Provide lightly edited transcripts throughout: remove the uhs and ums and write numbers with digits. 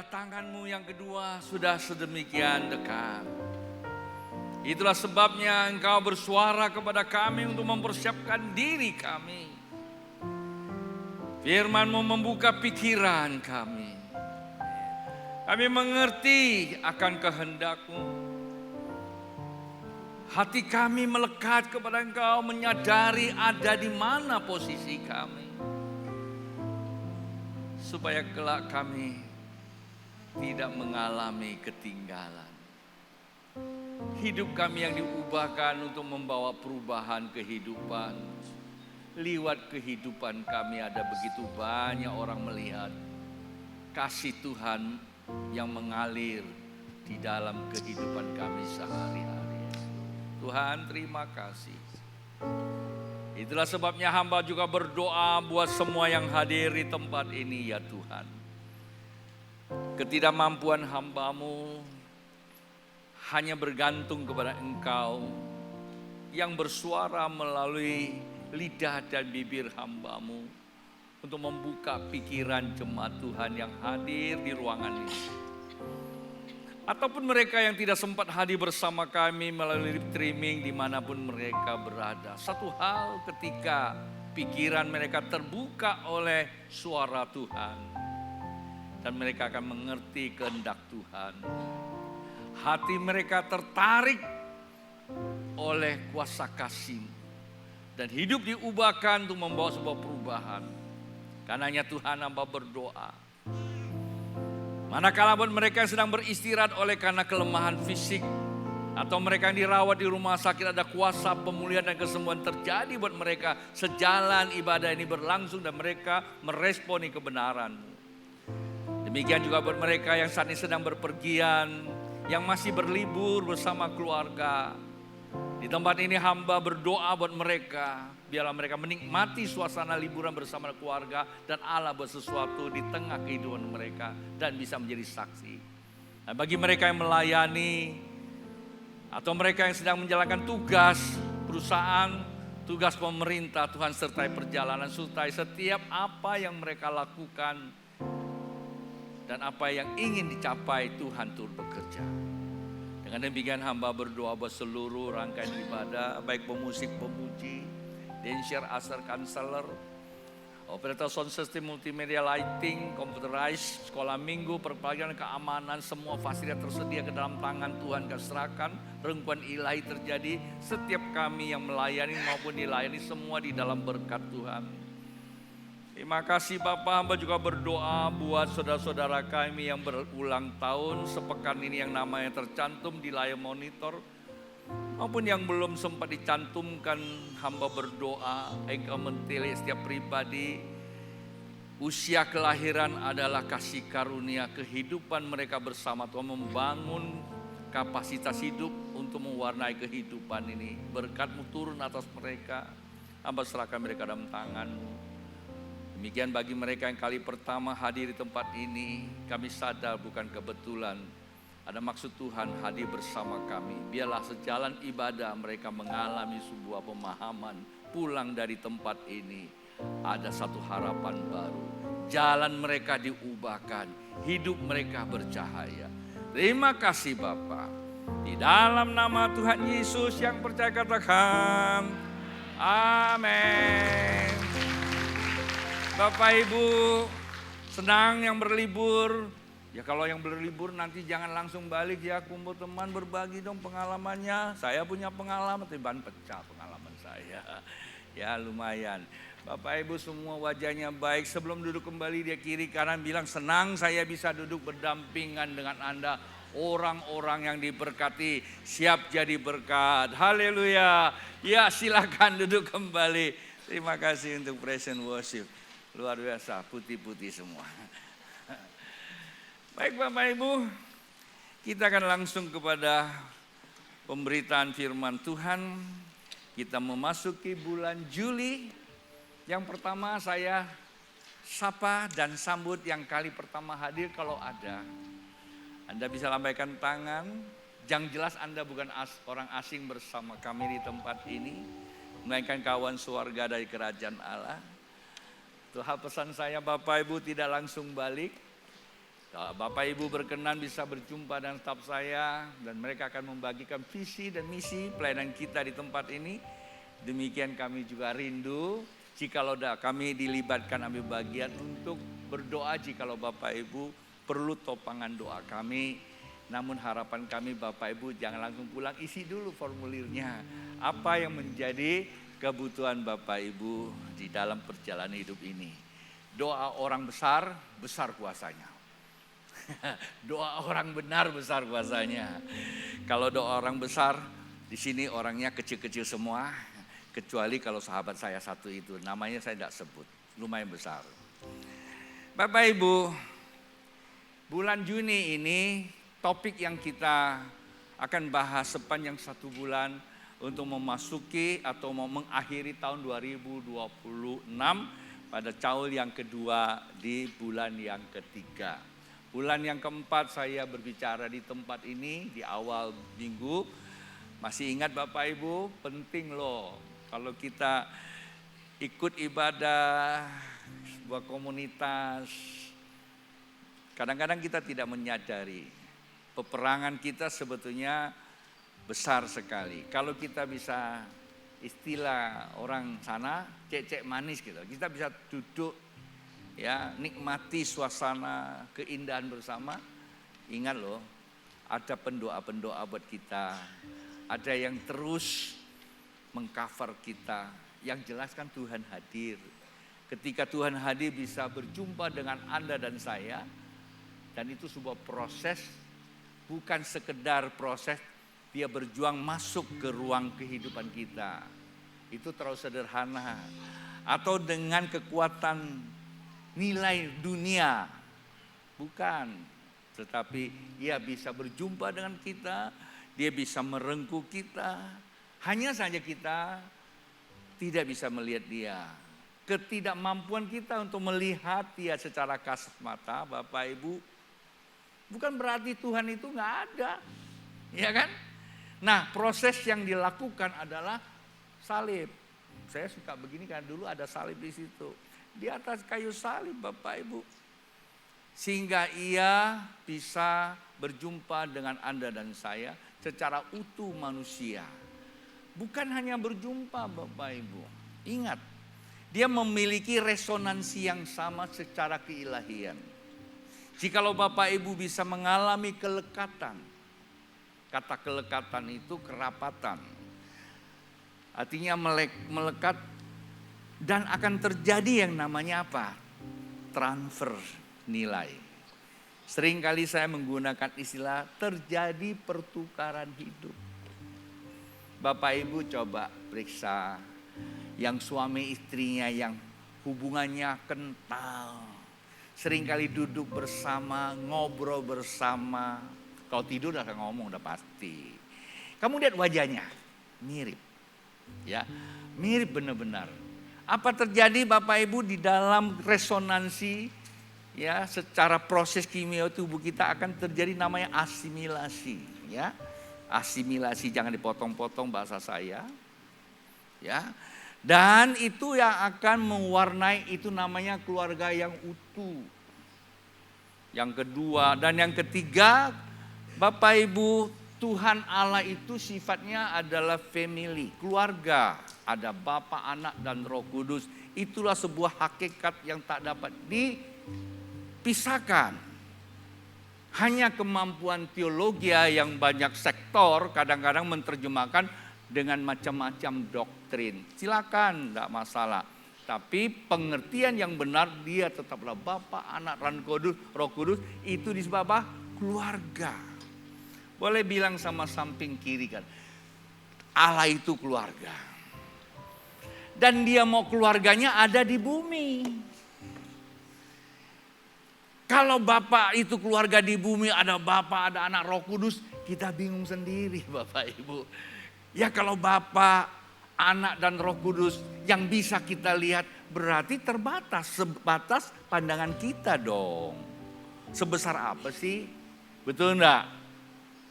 kedatangan-Mu yang kedua sudah sedemikian dekat. Itulah sebabnya Engkau bersuara kepada kami untuk mempersiapkan diri kami. Firman-Mu membuka pikiran kami. Kami mengerti akan kehendak-Mu. Hati kami melekat kepada Engkau, menyadari ada di mana posisi kami. Supaya kelak kami tidak mengalami ketinggalan. Hidup kami yang diubahkan untuk membawa perubahan kehidupan. Liwat kehidupan kami ada begitu banyak orang melihat kasih Tuhan yang mengalir di dalam kehidupan kami sehari-hari. Tuhan, terima kasih. Itulah sebabnya hamba juga berdoa buat semua yang hadir di tempat ini ya Tuhan. Ketidakmampuan hamba-Mu hanya bergantung kepada Engkau yang bersuara melalui lidah dan bibir hamba-Mu untuk membuka pikiran jemaat Tuhan yang hadir di ruangan ini. Ataupun mereka yang tidak sempat hadir bersama kami melalui streaming dimanapun mereka berada. Satu hal ketika pikiran mereka terbuka oleh suara Tuhan. Dan mereka akan mengerti kehendak Tuhan. Hati mereka tertarik oleh kuasa kasih-Mu. Dan hidup diubahkan untuk membawa sebuah perubahan. Karenanya Tuhan hamba berdoa. Manakala buat mereka yang sedang beristirahat oleh karena kelemahan fisik. Atau mereka yang dirawat di rumah sakit ada kuasa pemulihan dan kesembuhan terjadi buat mereka. Sejalan ibadah ini berlangsung dan mereka meresponi kebenaran-Mu. Demikian juga buat mereka yang saat ini sedang berpergian. Yang masih berlibur bersama keluarga. Di tempat ini hamba berdoa buat mereka. Biarlah mereka menikmati suasana liburan bersama keluarga. Dan Allah buat sesuatu di tengah kehidupan mereka. Dan bisa menjadi saksi. Nah, bagi mereka yang melayani. Atau mereka yang sedang menjalankan tugas perusahaan. Tugas pemerintah, Tuhan sertai perjalanan. Sertai setiap apa yang mereka lakukan. Dan apa yang ingin dicapai Tuhan turut bekerja. Dengan demikian hamba berdoa buat seluruh rangkaian ibadah. Baik pemusik, pemuji, dancer, usher, counselor, operator sound system, multimedia, lighting, computerized, sekolah minggu, perpelajaran, keamanan. Semua fasilitas tersedia ke dalam tangan Tuhan kau serahkan. Rengkuan ilahi terjadi. Setiap kami yang melayani maupun dilayani semua di dalam berkat Tuhan. Terima kasih Bapak, hamba juga berdoa buat saudara-saudara kami yang berulang tahun sepekan ini yang namanya tercantum di layar monitor. Maupun yang belum sempat dicantumkan, hamba berdoa, Engkau mentili setiap pribadi. Usia kelahiran adalah kasih karunia kehidupan mereka bersama Tuhan membangun kapasitas hidup untuk mewarnai kehidupan ini. Berkat-Mu turun atas mereka, hamba serahkan mereka dalam tangan-Mu. Demikian bagi mereka yang kali pertama hadir di tempat ini, kami sadar bukan kebetulan. Ada maksud Tuhan hadir bersama kami. Biarlah sejalan ibadah mereka mengalami sebuah pemahaman. Pulang dari tempat ini, ada satu harapan baru. Jalan mereka diubahkan, hidup mereka bercahaya. Terima kasih Bapa. Di dalam nama Tuhan Yesus yang percaya katakan, amin. Bapak Ibu, senang yang berlibur. Ya kalau yang berlibur nanti jangan langsung balik ya, kumpul teman berbagi dong pengalamannya. Saya punya pengalaman, tapi ban pecah pengalaman saya. Ya lumayan. Bapak Ibu semua wajahnya baik. Sebelum duduk kembali dia kiri kanan bilang senang saya bisa duduk berdampingan dengan Anda. Orang-orang yang diberkati siap jadi berkat. Haleluya. Ya silakan duduk kembali. Terima kasih untuk praise and worship. Luar biasa, putih-putih semua. Baik Bapak Ibu, kita akan langsung kepada pemberitaan firman Tuhan. Kita memasuki bulan Juli. Yang pertama saya sapa dan sambut yang kali pertama hadir kalau ada. Anda bisa lambaikan tangan. Yang jelas Anda bukan orang asing bersama kami di tempat ini. Melainkan kawan suarga dari kerajaan Allah. Hal pesan saya Bapak Ibu tidak langsung balik. Bapak Ibu berkenan bisa berjumpa dengan staf saya dan mereka akan membagikan visi dan misi pelayanan kita di tempat ini. Demikian kami juga rindu jikalau kami dilibatkan ambil bagian untuk berdoa jikalau Bapak Ibu perlu topangan doa kami. Namun harapan kami Bapak Ibu jangan langsung pulang, isi dulu formulirnya. Apa yang menjadi kebutuhan Bapak Ibu di dalam perjalanan hidup ini. Doa orang besar, besar kuasanya. Doa orang benar besar kuasanya. Kalau doa orang besar, di sini orangnya kecil-kecil semua, kecuali kalau sahabat saya satu itu, namanya saya tidak sebut, lumayan besar. Bapak Ibu, bulan Juni ini topik yang kita akan bahas sepanjang 1 bulan untuk memasuki atau mau mengakhiri tahun 2026 pada caul yang kedua di bulan yang ketiga. Bulan yang keempat saya berbicara di tempat ini di awal minggu. Masih ingat Bapak Ibu, penting loh kalau kita ikut ibadah sebuah komunitas. Kadang-kadang kita tidak menyadari peperangan kita sebetulnya besar sekali. Kalau kita bisa istilah orang sana cek-cek manis gitu. Kita bisa duduk ya, nikmati suasana keindahan bersama. Ingat loh, ada pendoa-pendoa buat kita. Ada yang terus mengcover kita. Yang jelas kan Tuhan hadir. Ketika Tuhan hadir bisa berjumpa dengan Anda dan saya. Dan itu sebuah proses, bukan sekedar proses dia berjuang masuk ke ruang kehidupan kita. Itu terlalu sederhana. Atau dengan kekuatan nilai dunia, bukan, tetapi ia bisa berjumpa dengan kita, dia bisa merengkuh kita. Hanya saja kita tidak bisa melihat dia. Ketidakmampuan kita untuk melihat dia secara kasat mata, Bapak Ibu, bukan berarti Tuhan itu nggak ada, ya kan? Nah, proses yang dilakukan adalah salib. Saya suka begini kan, dulu ada salib di situ. Di atas kayu salib Bapak Ibu. Sehingga ia bisa berjumpa dengan Anda dan saya secara utuh manusia. Bukan hanya berjumpa Bapak Ibu. Ingat, dia memiliki resonansi yang sama secara keilahian. Jikalau Bapak Ibu bisa mengalami kelekatan. Kata kelekatan itu kerapatan. Artinya melekat. Dan akan terjadi yang namanya apa? Transfer nilai. Seringkali saya menggunakan istilah terjadi pertukaran hidup. Bapak Ibu coba periksa yang suami istrinya yang hubungannya kental. Seringkali duduk bersama, ngobrol bersama. Kalau tidur udah ngomong udah pasti. Kamu lihat wajahnya, mirip. Ya, mirip benar-benar. Apa terjadi Bapak Ibu di dalam resonansi ya, secara proses kimia tubuh kita akan terjadi namanya asimilasi ya. Asimilasi, jangan dipotong-potong bahasa saya. Ya. Dan itu yang akan mewarnai, itu namanya keluarga yang utuh. Yang kedua dan yang ketiga, Bapak Ibu, Tuhan Allah itu sifatnya adalah family, keluarga. Ada Bapa, Anak, dan Roh Kudus. Itulah sebuah hakikat yang tak dapat dipisahkan. Hanya kemampuan teologi yang banyak sektor kadang-kadang menerjemahkan dengan macam-macam doktrin. Silakan, tidak masalah. Tapi pengertian yang benar, dia tetaplah Bapa, Anak, dan Roh Kudus. Itu disebut apa? Keluarga. Boleh bilang sama samping kiri kan, Allah itu keluarga. Dan dia mau keluarganya ada di bumi. Kalau Bapak itu keluarga di bumi, ada Bapak, ada Anak, Roh Kudus, kita bingung sendiri Bapak Ibu. Ya kalau Bapak, Anak, dan Roh Kudus yang bisa kita lihat berarti terbatas, sebatas pandangan kita dong. Sebesar apa sih? Betul enggak?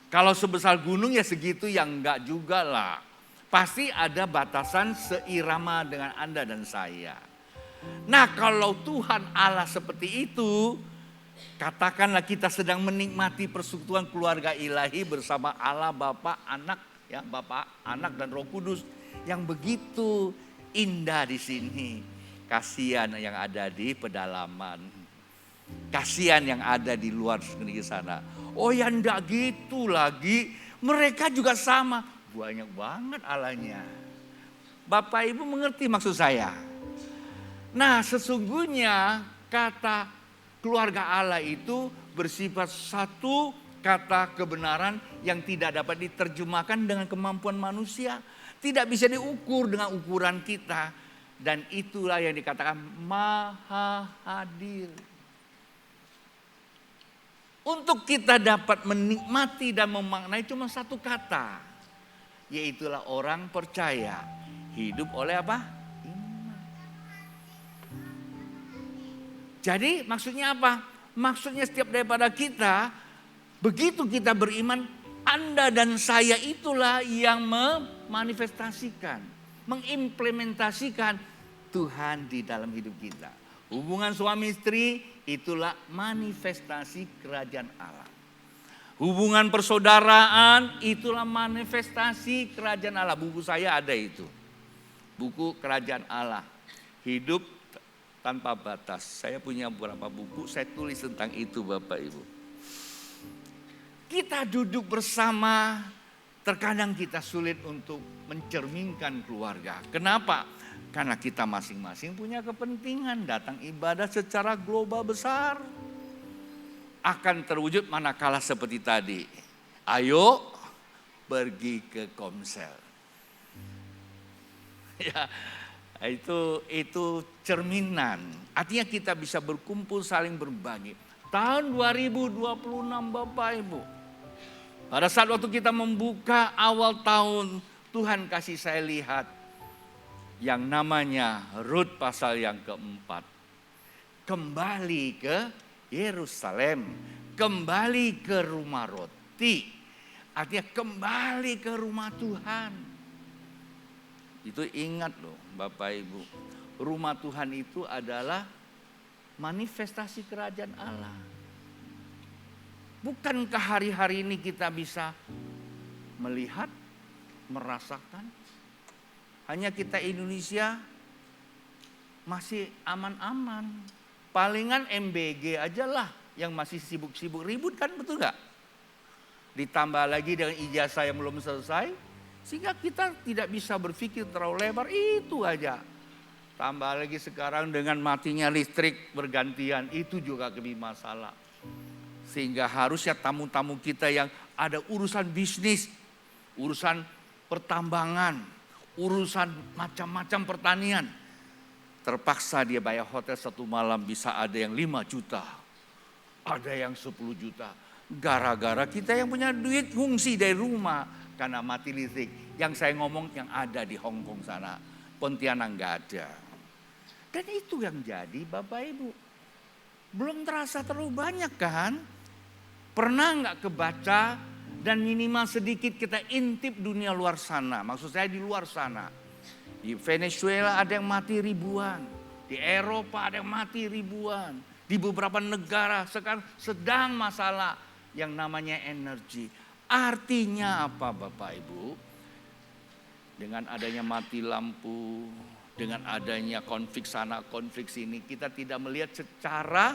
Kalau sebesar gunung ya segitu, yang enggak juga lah. Pasti ada batasan seirama dengan Anda dan saya. Nah kalau Tuhan Allah seperti itu, Katakanlah kita sedang menikmati persekutuan keluarga ilahi bersama Allah Bapa, Anak, ya Bapa, Anak dan Roh Kudus yang begitu indah di sini. Kasihan yang ada di pedalaman, kasihan yang ada di luar negeri sana. Oh ya enggak gitu lagi, mereka juga sama, banyak banget Allahnya. Bapak Ibu mengerti maksud saya? Nah, sesungguhnya kata keluarga Allah itu bersifat satu kata kebenaran yang tidak dapat diterjemahkan dengan kemampuan manusia. Tidak bisa diukur dengan ukuran kita. Dan itulah yang dikatakan Maha Hadir. Untuk kita dapat menikmati dan memaknai cuma satu kata. Yaitulah orang percaya. Hidup oleh apa? Iman. Jadi maksudnya apa? Maksudnya setiap daripada kita, begitu kita beriman, Anda dan saya itulah yang memanifestasikan, mengimplementasikan Tuhan di dalam hidup kita. Hubungan suami istri itulah manifestasi kerajaan Allah. Hubungan persaudaraan itulah manifestasi kerajaan Allah. Buku saya ada itu. Buku Kerajaan Allah. Hidup tanpa batas. Saya punya beberapa buku, saya tulis tentang itu Bapak Ibu. Kita duduk bersama, terkadang kita sulit untuk mencerminkan keluarga. Kenapa? Karena kita masing-masing punya kepentingan. Datang ibadah secara global besar akan terwujud manakala seperti tadi. Ayo pergi ke Komsel. Ya, itu cerminan. Artinya kita bisa berkumpul saling berbagi. Tahun 2026 Bapak Ibu. Pada saat waktu kita membuka awal tahun, Tuhan kasih saya lihat yang namanya Rut pasal yang keempat. Kembali ke Yerusalem, kembali ke rumah roti. Artinya kembali ke rumah Tuhan. Itu ingat loh Bapak Ibu. Rumah Tuhan itu adalah manifestasi kerajaan Allah. Bukankah hari-hari ini kita bisa melihat, merasakan? Hanya kita Indonesia masih aman-aman. Palingan MBG aja lah yang masih sibuk-sibuk ribut, kan betul gak? Ditambah lagi dengan ijazah yang belum selesai. Sehingga kita tidak bisa berpikir terlalu lebar, itu aja. Tambah lagi sekarang dengan matinya listrik bergantian, itu juga lebih masalah. Sehingga harusnya tamu-tamu kita yang ada urusan bisnis, urusan pertambangan, urusan macam-macam pertanian. Terpaksa dia bayar hotel satu malam bisa ada yang 5 juta. Ada yang 10 juta. Gara-gara kita yang punya duit fungsi dari rumah. Karena mati listrik. Yang saya ngomong yang ada di Hong Kong sana. Pontianak nggak ada. Dan itu yang jadi Bapak Ibu. Belum terasa terlalu banyak kan? Pernah nggak kebaca dan minimal sedikit kita intip dunia luar sana. Maksud saya di luar sana. Di Venezuela ada yang mati ribuan. Di Eropa ada yang mati ribuan. Di beberapa negara sekarang sedang masalah yang namanya energi. Artinya apa Bapak Ibu? Dengan adanya mati lampu, dengan adanya konflik sana, konflik sini, kita tidak melihat secara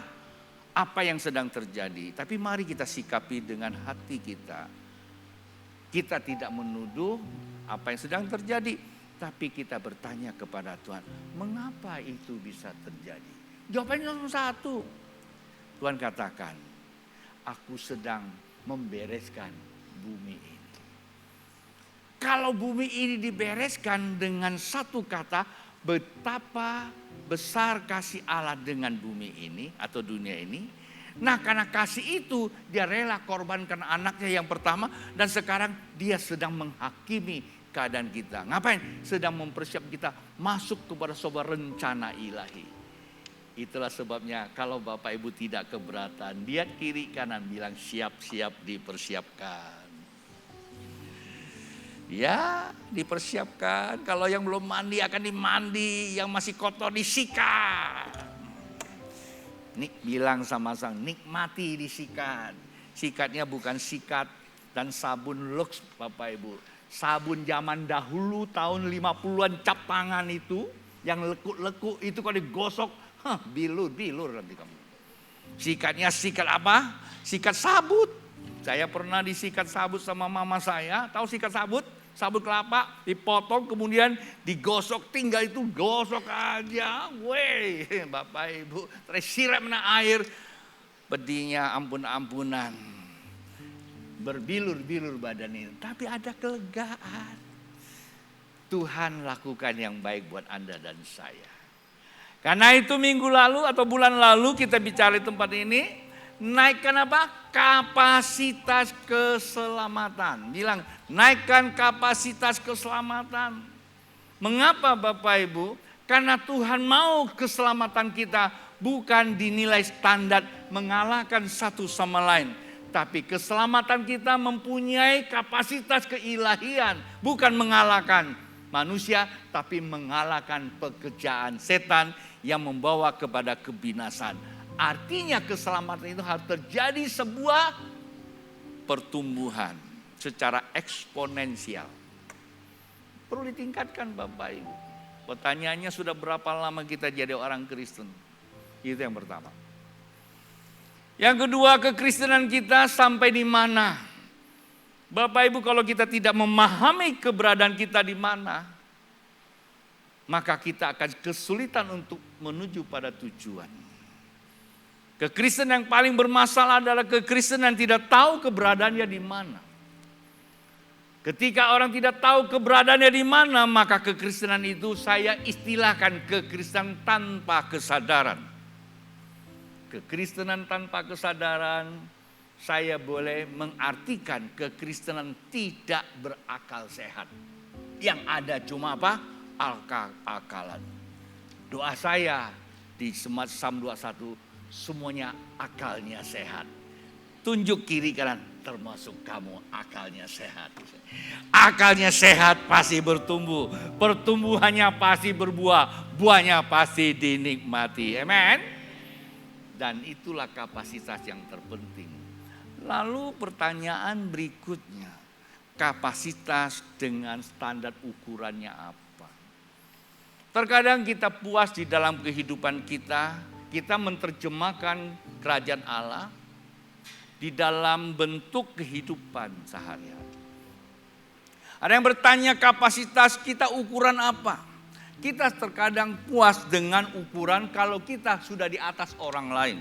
apa yang sedang terjadi. Tapi mari kita sikapi dengan hati kita. Kita tidak menuduh apa yang sedang terjadi, tapi kita bertanya kepada Tuhan, mengapa itu bisa terjadi? Jawabannya cuma satu. Tuhan katakan, aku sedang membereskan bumi ini. Kalau bumi ini dibereskan dengan satu kata, betapa besar kasih Allah dengan bumi ini atau dunia ini. Nah, karena kasih itu dia rela korbankan anaknya yang pertama dan sekarang dia sedang menghakimi keadaan kita. Ngapain? Sedang mempersiapkan kita masuk kepada sebuah rencana ilahi. Itulah sebabnya kalau Bapak Ibu tidak keberatan, lihat kiri kanan bilang siap-siap dipersiapkan. Ya, dipersiapkan. Kalau yang belum mandi akan dimandi, yang masih kotor disikat. bilang sama-sama, nikmati disikat. Sikatnya bukan sikat dan sabun Lux Bapak Ibu. Sabun zaman dahulu tahun 50-an cap tangan itu, yang lekuk-lekuk itu kalau digosok, bilur nanti kamu. Sikatnya sikat apa? Sikat sabut. Saya pernah disikat sabut sama mama saya. Tahu sikat sabut? Sabut kelapa dipotong kemudian digosok, tinggal itu gosok aja. Weh, Bapak Ibu, tersiram air. Bedinya ampun-ampunan. Berbilur-bilur badan ini. Tapi ada kelegaan. Tuhan lakukan yang baik buat Anda dan saya. Karena itu minggu lalu atau bulan lalu kita bicara di tempat ini. Naikkan apa? Kapasitas keselamatan. Bilang, naikkan kapasitas keselamatan. Mengapa Bapak Ibu? Karena Tuhan mau keselamatan kita bukan dinilai standar mengalahkan satu sama lain. Tapi keselamatan kita mempunyai kapasitas keilahian. Bukan mengalahkan manusia, tapi mengalahkan pekerjaan setan yang membawa kepada kebinasan. Artinya keselamatan itu harus terjadi sebuah pertumbuhan secara eksponensial. Perlu ditingkatkan Bapak Ibu. Pertanyaannya sudah berapa lama kita jadi orang Kristen? Itu yang pertama. Yang kedua, kekristenan kita sampai di mana? Bapak Ibu, kalau kita tidak memahami keberadaan kita di mana, maka kita akan kesulitan untuk menuju pada tujuan. Kekristenan yang paling bermasalah adalah kekristenan yang tidak tahu keberadaannya di mana. Ketika orang tidak tahu keberadaannya di mana, maka kekristenan itu saya istilahkan kekristenan tanpa kesadaran. Kekristenan tanpa kesadaran, saya boleh mengartikan kekristenan tidak berakal sehat. Yang ada cuma apa? Akal-akalan. Doa saya di Psalm 21, semuanya akalnya sehat. Tunjuk kiri kanan, termasuk kamu akalnya sehat. Akalnya sehat pasti bertumbuh. Pertumbuhannya pasti berbuah. Buahnya pasti dinikmati. Amen. Dan itulah kapasitas yang terpenting. Lalu pertanyaan berikutnya. Kapasitas dengan standar ukurannya apa? Terkadang kita puas di dalam kehidupan kita. Kita menerjemahkan kerajaan Allah di dalam bentuk kehidupan sehari-hari. Ada yang bertanya kapasitas kita ukuran apa? Kita terkadang puas dengan ukuran kalau kita sudah di atas orang lain.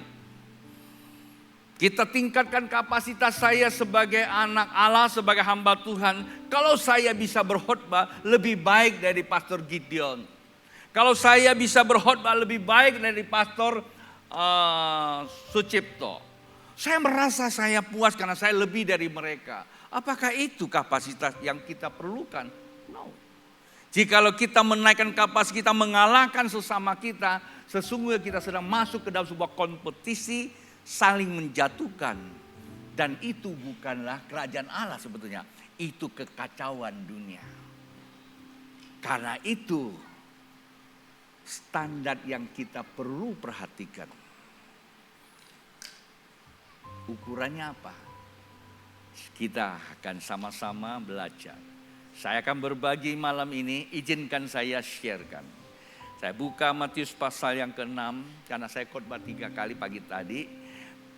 Kita tingkatkan kapasitas saya sebagai anak Allah, sebagai hamba Tuhan. Kalau saya bisa berkhotbah lebih baik dari Pastor Gideon. Kalau saya bisa berkhotbah lebih baik dari Pastor Sucipto. Saya merasa saya puas karena saya lebih dari mereka. Apakah itu kapasitas yang kita perlukan? No. Jikalau kita menaikkan kapasitas kita mengalahkan sesama kita, sesungguhnya kita sedang masuk ke dalam sebuah kompetisi saling menjatuhkan. Dan itu bukanlah kerajaan Allah sebetulnya. Itu kekacauan dunia. Karena itu standar yang kita perlu perhatikan. Ukurannya apa? Kita akan sama-sama belajar. Saya akan berbagi malam ini, izinkan saya sharekan. Saya buka Matius pasal yang ke-6, karena saya khotbah 3 kali pagi tadi.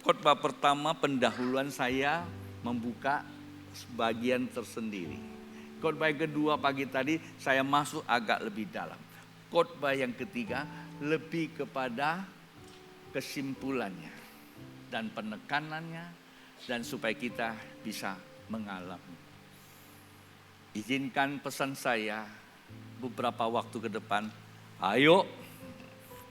Khotbah pertama pendahuluan saya membuka sebagian tersendiri. Khotbah yang kedua pagi tadi saya masuk agak lebih dalam. Khotbah yang ketiga lebih kepada kesimpulannya dan penekanannya dan supaya kita bisa mengalami. Izinkan pesan saya beberapa waktu ke depan, ayo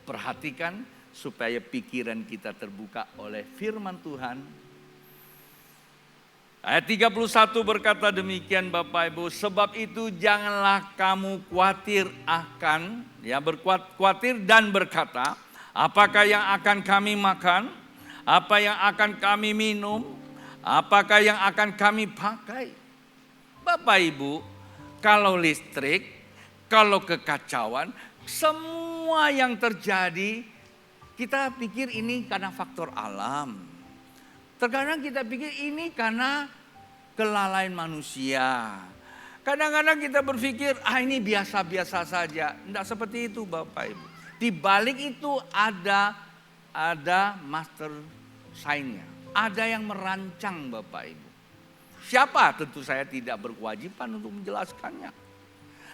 perhatikan supaya pikiran kita terbuka oleh firman Tuhan. Ayat 31 berkata demikian Bapak Ibu, sebab itu janganlah kamu khawatir akan, khawatir dan berkata, apakah yang akan kami makan, apa yang akan kami minum, apakah yang akan kami pakai. Bapak Ibu, kalau listrik, kalau kekacauan, semua yang terjadi Kita pikir ini karena faktor alam. Terkadang kita pikir ini karena kelalaian manusia. Kadang-kadang kita berpikir, ini biasa-biasa saja. Tidak seperti itu Bapak Ibu. Di balik itu ada master sign-nya. Ada yang merancang Bapak Ibu. Siapa? Tentu saya tidak berkewajiban untuk menjelaskannya.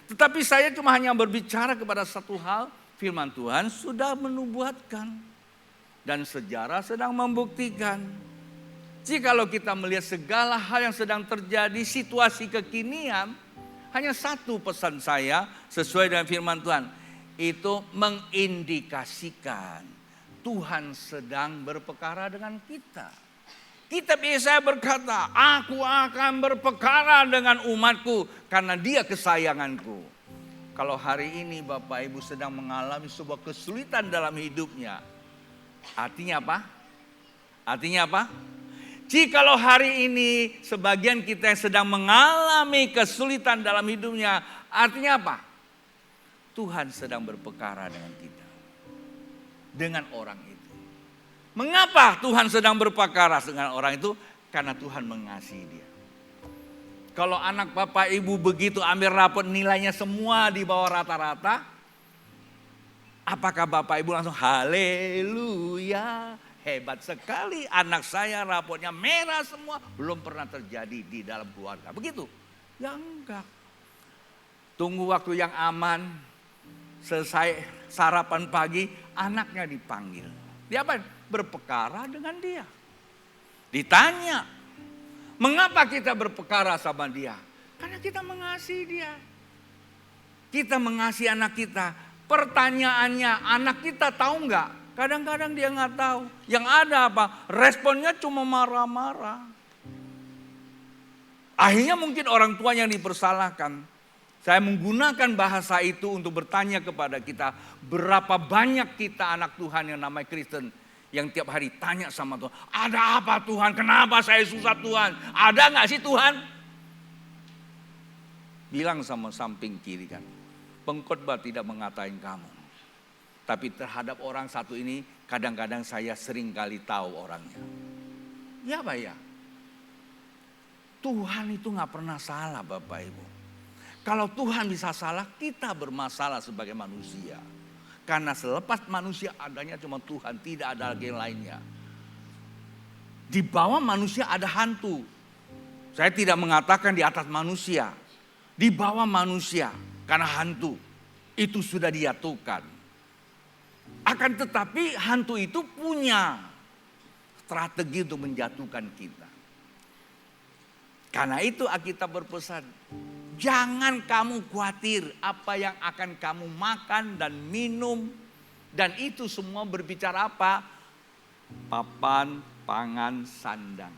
Tetapi saya cuma hanya berbicara kepada satu hal. Firman Tuhan sudah menubuatkan. Dan sejarah sedang membuktikan. Jikalau kita melihat segala hal yang sedang terjadi, situasi kekinian, hanya satu pesan saya sesuai dengan firman Tuhan. Itu mengindikasikan Tuhan sedang berperkara dengan kita. Kitab Yesaya berkata, aku akan berperkara dengan umatku karena dia kesayanganku. Kalau hari ini Bapak Ibu sedang mengalami sebuah kesulitan dalam hidupnya. Artinya apa? Artinya apa? Jikalau hari ini sebagian kita yang sedang mengalami kesulitan dalam hidupnya. Artinya apa? Tuhan sedang berperkara dengan kita. Dengan orang itu. Mengapa Tuhan sedang berperkara dengan orang itu? Karena Tuhan mengasihi dia. Kalau anak Bapak Ibu begitu ambil rapot nilainya semua di bawah rata-rata. Apakah Bapak Ibu langsung haleluya. Hebat sekali anak saya rapotnya merah semua. Belum pernah terjadi di dalam keluarga. Begitu? Ya enggak. Tunggu waktu yang aman. Selesai sarapan pagi anaknya dipanggil. Dia apa? Berperkara dengan dia. Ditanya. Mengapa kita berperkara sama dia? Karena kita mengasihi dia. Kita mengasihi anak kita. Pertanyaannya, anak kita tahu nggak? Kadang-kadang dia nggak tahu. Yang ada apa? Responnya cuma marah-marah. Akhirnya mungkin orang tua yang dipersalahkan. Saya menggunakan bahasa itu untuk bertanya kepada kita. Berapa banyak kita anak Tuhan yang namanya Kristen. Yang tiap hari tanya sama Tuhan, ada apa Tuhan? Kenapa saya susah Tuhan? Ada gak sih Tuhan? Bilang sama samping kiri kan, pengkhotbah tidak mengatain kamu. Tapi terhadap orang satu ini, kadang-kadang saya sering kali tahu orangnya. Ya Pak ya, Tuhan itu gak pernah salah Bapak Ibu. Kalau Tuhan bisa salah, kita bermasalah sebagai manusia. Karena selepas manusia adanya cuma Tuhan, tidak ada lagi yang lainnya. Di bawah manusia ada hantu. Saya tidak mengatakan di atas manusia. Di bawah manusia, karena hantu. Itu sudah diaturkan. Akan tetapi hantu itu punya strategi untuk menjatuhkan kita. Karena itu Alkitab berpesan, jangan kamu khawatir apa yang akan kamu makan dan minum. Dan itu semua berbicara apa? Papan, pangan, sandang.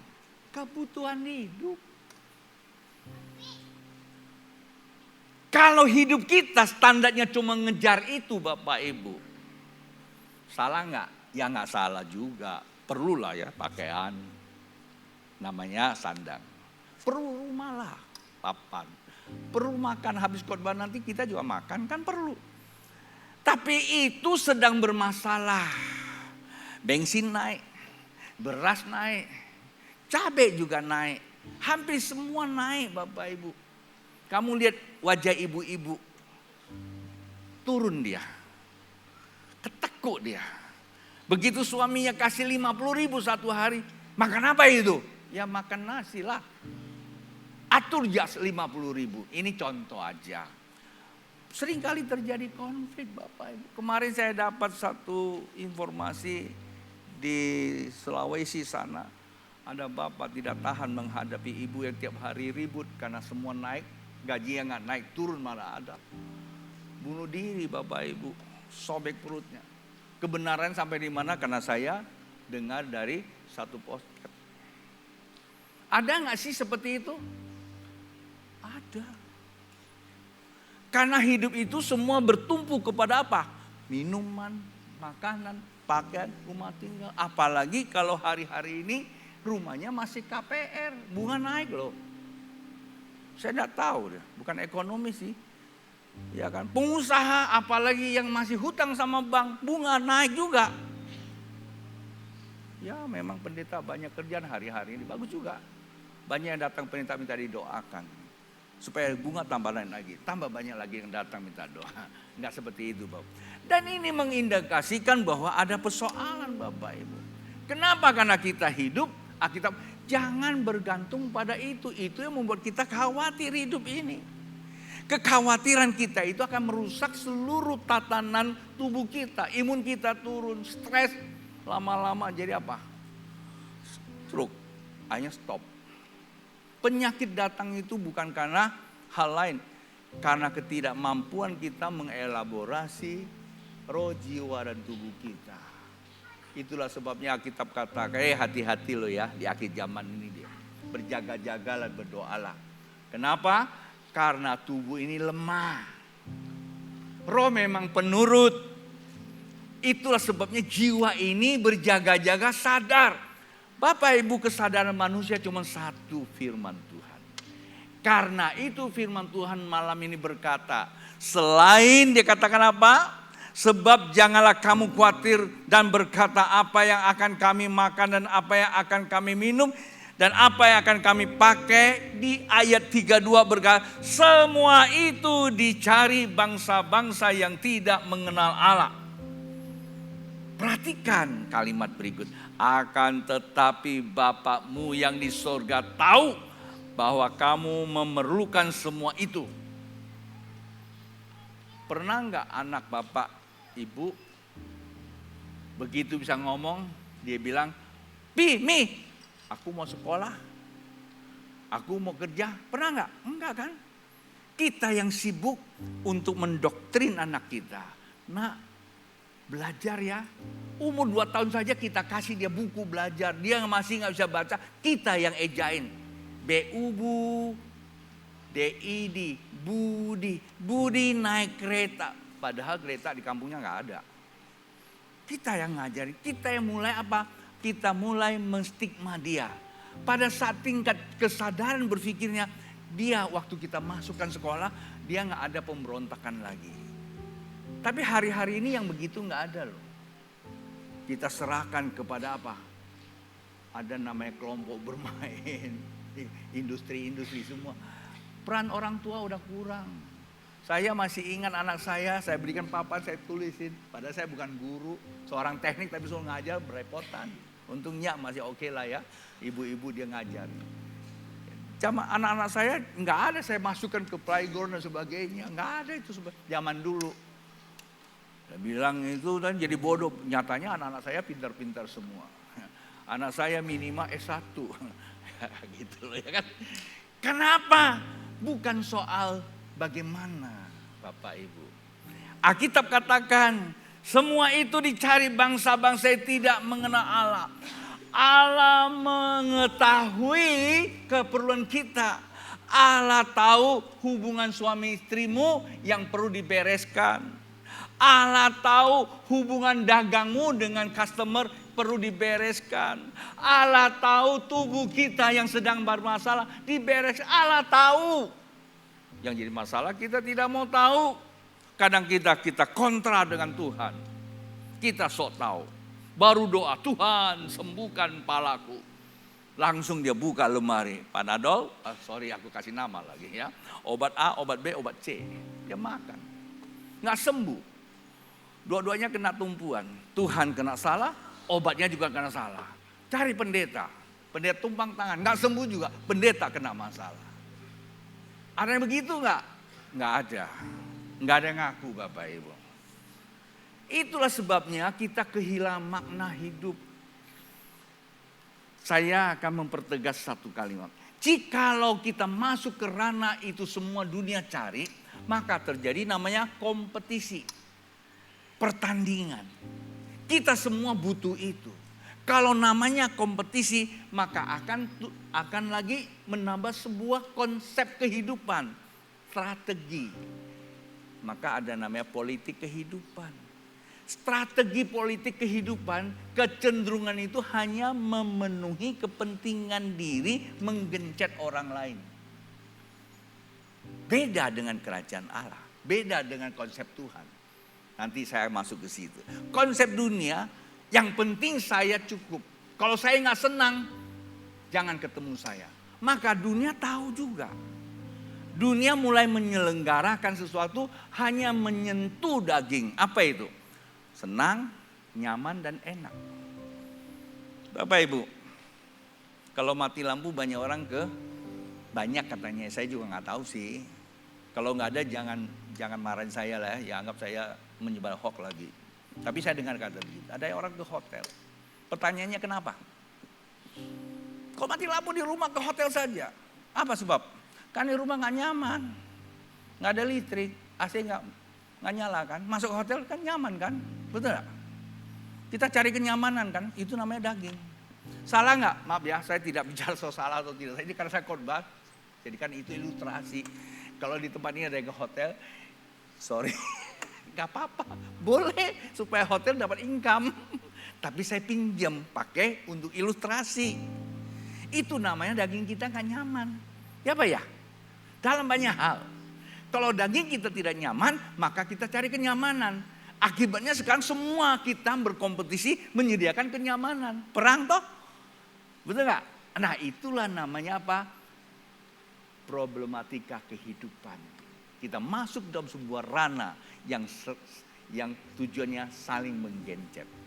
Kebutuhan hidup. Kalau hidup kita standarnya cuma ngejar itu Bapak Ibu. Salah nggak? Ya nggak salah juga. Perlulah ya pakaian. Namanya sandang. Perlu rumah lah, papan. Perlu makan habis khotbah nanti kita juga makan kan perlu. Tapi itu sedang bermasalah. Bensin naik, beras naik, cabai juga naik. Hampir semua naik Bapak Ibu. Kamu lihat wajah ibu-ibu. Turun dia. Ketekuk dia. Begitu suaminya kasih 50.000 satu hari. Makan apa itu? Ya makan nasi lah. Atur jas 50.000. Ini contoh aja. Seringkali terjadi konflik Bapak Ibu. Kemarin saya dapat satu informasi di Sulawesi sana. Ada bapak tidak tahan menghadapi ibu yang tiap hari ribut karena semua naik. Gajinya nggak naik, turun malah ada. Bunuh diri Bapak Ibu, sobek perutnya. Kebenaran sampai di mana? Karena saya dengar dari satu podcast. Ada nggak sih seperti itu? Ada. Karena hidup itu semua bertumpu kepada apa? Minuman, makanan, pakaian, rumah tinggal. Apalagi kalau hari-hari ini rumahnya masih KPR, bunga naik loh. Saya tidak tahu deh, bukan ekonomi sih. Ya kan, pengusaha apalagi yang masih hutang sama bank, bunga naik juga. Ya memang pendeta banyak kerjaan hari-hari ini, bagus juga. Banyak yang datang pendeta minta didoakan. Supaya bunga tambah lain lagi, tambah banyak lagi yang datang minta doa. Enggak seperti itu Bapak. Dan ini mengindikasikan bahwa ada persoalan Bapak Ibu. Kenapa? Karena kita hidup, Alkitab jangan bergantung pada itu. Itu yang membuat kita khawatir hidup ini. Kekhawatiran kita itu akan merusak seluruh tatanan tubuh kita. Imun kita turun, stres. Lama-lama jadi apa? Stroke, hanya stop. Penyakit datang itu bukan karena hal lain. Karena ketidakmampuan kita mengelaborasi roh, jiwa, dan tubuh kita. Itulah sebabnya Alkitab katakan, hati-hati lo ya di akhir zaman ini dia. Berjaga-jagalah, berdoalah. Kenapa? Karena tubuh ini lemah. Roh memang penurut. Itulah sebabnya jiwa ini berjaga-jaga sadar. Bapak Ibu, kesadaran manusia cuma satu, firman Tuhan. Karena itu firman Tuhan malam ini berkata, selain dia katakan apa? Sebab janganlah kamu khawatir dan berkata apa yang akan kami makan dan apa yang akan kami minum dan apa yang akan kami pakai. Di ayat 32 berkata, semua itu dicari bangsa-bangsa yang tidak mengenal Allah. Perhatikan kalimat berikut. Akan tetapi Bapakmu yang di sorga tahu bahwa kamu memerlukan semua itu. Pernah enggak anak bapak, ibu begitu bisa ngomong, dia bilang, Mi, aku mau sekolah, aku mau kerja. Pernah enggak? Enggak kan? Kita yang sibuk untuk mendoktrin anak kita. Nah, belajar ya. Umur 2 tahun saja kita kasih dia buku belajar. Dia masih gak bisa baca. Kita yang ejain. B-U-B-U, D-I-D, Budi. Budi naik kereta. Padahal kereta di kampungnya gak ada. Kita yang ngajarin. Kita yang mulai apa? Kita mulai menstigma dia. Pada saat tingkat kesadaran berpikirnya. Dia waktu kita masukkan sekolah. Dia gak ada pemberontakan lagi. Tapi hari-hari ini yang begitu gak ada loh. Kita serahkan kepada apa? Ada namanya kelompok bermain, industri-industri semua. Peran orang tua udah kurang. Saya masih ingat anak saya berikan papan, saya tulisin. Padahal saya bukan guru, seorang teknik tapi suruh ngajar berepotan. Untungnya masih oke lah ya, ibu-ibu dia ngajar. Sama anak-anak saya nggak ada saya masukkan ke playground dan sebagainya. Nggak ada itu zaman dulu. Saya bilang itu dan jadi bodoh. Nyatanya anak-anak saya pintar-pintar semua. Anak saya minimal S1. Gitu loh ya kan. Kenapa? Bukan soal bagaimana Bapak Ibu. Alkitab katakan semua itu dicari bangsa-bangsa yang tidak mengenal Allah. Allah mengetahui keperluan kita. Allah tahu hubungan suami istrimu yang perlu dibereskan. Allah tahu hubungan dagangmu dengan customer perlu dibereskan. Allah tahu tubuh kita yang sedang bermasalah dibereskan. Allah tahu. Yang jadi masalah kita tidak mau tahu. Kadang kita kontra dengan Tuhan. Kita sok tahu. Baru doa, Tuhan sembuhkan palaku. Langsung dia buka lemari. Panadol, aku kasih nama lagi ya. Obat A, obat B, obat C. Dia makan. Nggak sembuh. Dua-duanya kena tumpuan. Tuhan kena salah, obatnya juga kena salah. Cari pendeta. Pendeta tumpang tangan, nggak sembuh juga. Pendeta kena masalah. Ada yang begitu nggak? Nggak ada. Nggak ada yang ngaku Bapak Ibu. Itulah sebabnya kita kehilangan makna hidup. Saya akan mempertegas satu kalimat. Jikalau kita masuk ke ranah itu semua dunia cari, maka terjadi namanya kompetisi. Pertandingan. Kita semua butuh itu. Kalau namanya kompetisi, maka akan lagi menambah sebuah konsep kehidupan, strategi. Maka ada namanya politik kehidupan. Strategi politik kehidupan, kecenderungan itu hanya memenuhi kepentingan diri, menggencet orang lain. Beda dengan kerajaan Allah, beda dengan konsep Tuhan. Nanti saya masuk ke situ. Konsep dunia, yang penting saya cukup. Kalau saya nggak senang, jangan ketemu saya. Maka dunia tahu juga. Dunia mulai menyelenggarakan sesuatu hanya menyentuh daging. Apa itu? Senang, nyaman, dan enak. Bapak Ibu, kalau mati lampu banyak orang banyak katanya. Saya juga nggak tahu sih. Kalau nggak ada jangan marahin saya lah ya. Anggap saya menyebar hoax lagi. Tapi saya dengar kata begitu. Ada orang ke hotel. Pertanyaannya kenapa? Kok mati lampu di rumah ke hotel saja? Apa sebab? Kan di rumah nggak nyaman, nggak ada listrik, AC nggak nyala kan? Masuk hotel kan nyaman kan? Betul nggak? Kita cari kenyamanan kan? Itu namanya daging. Salah nggak? Maaf ya, saya tidak bicara soal salah atau tidak. Ini karena saya khotbah, jadi kan itu ilustrasi. Kalau di tempat ini ada yang ke hotel, sorry, nggak apa-apa, boleh supaya hotel dapat income. Tapi saya pinjam pakai untuk ilustrasi. Itu namanya daging kita nggak nyaman. Ya Pak ya? Dalam banyak hal. Kalau daging kita tidak nyaman, maka kita cari kenyamanan. Akibatnya sekarang semua kita berkompetisi menyediakan kenyamanan. Perang toh? Betul nggak? Nah itulah namanya apa? Problematika kehidupan. Kita masuk dalam sebuah ranah yang tujuannya saling menggencet.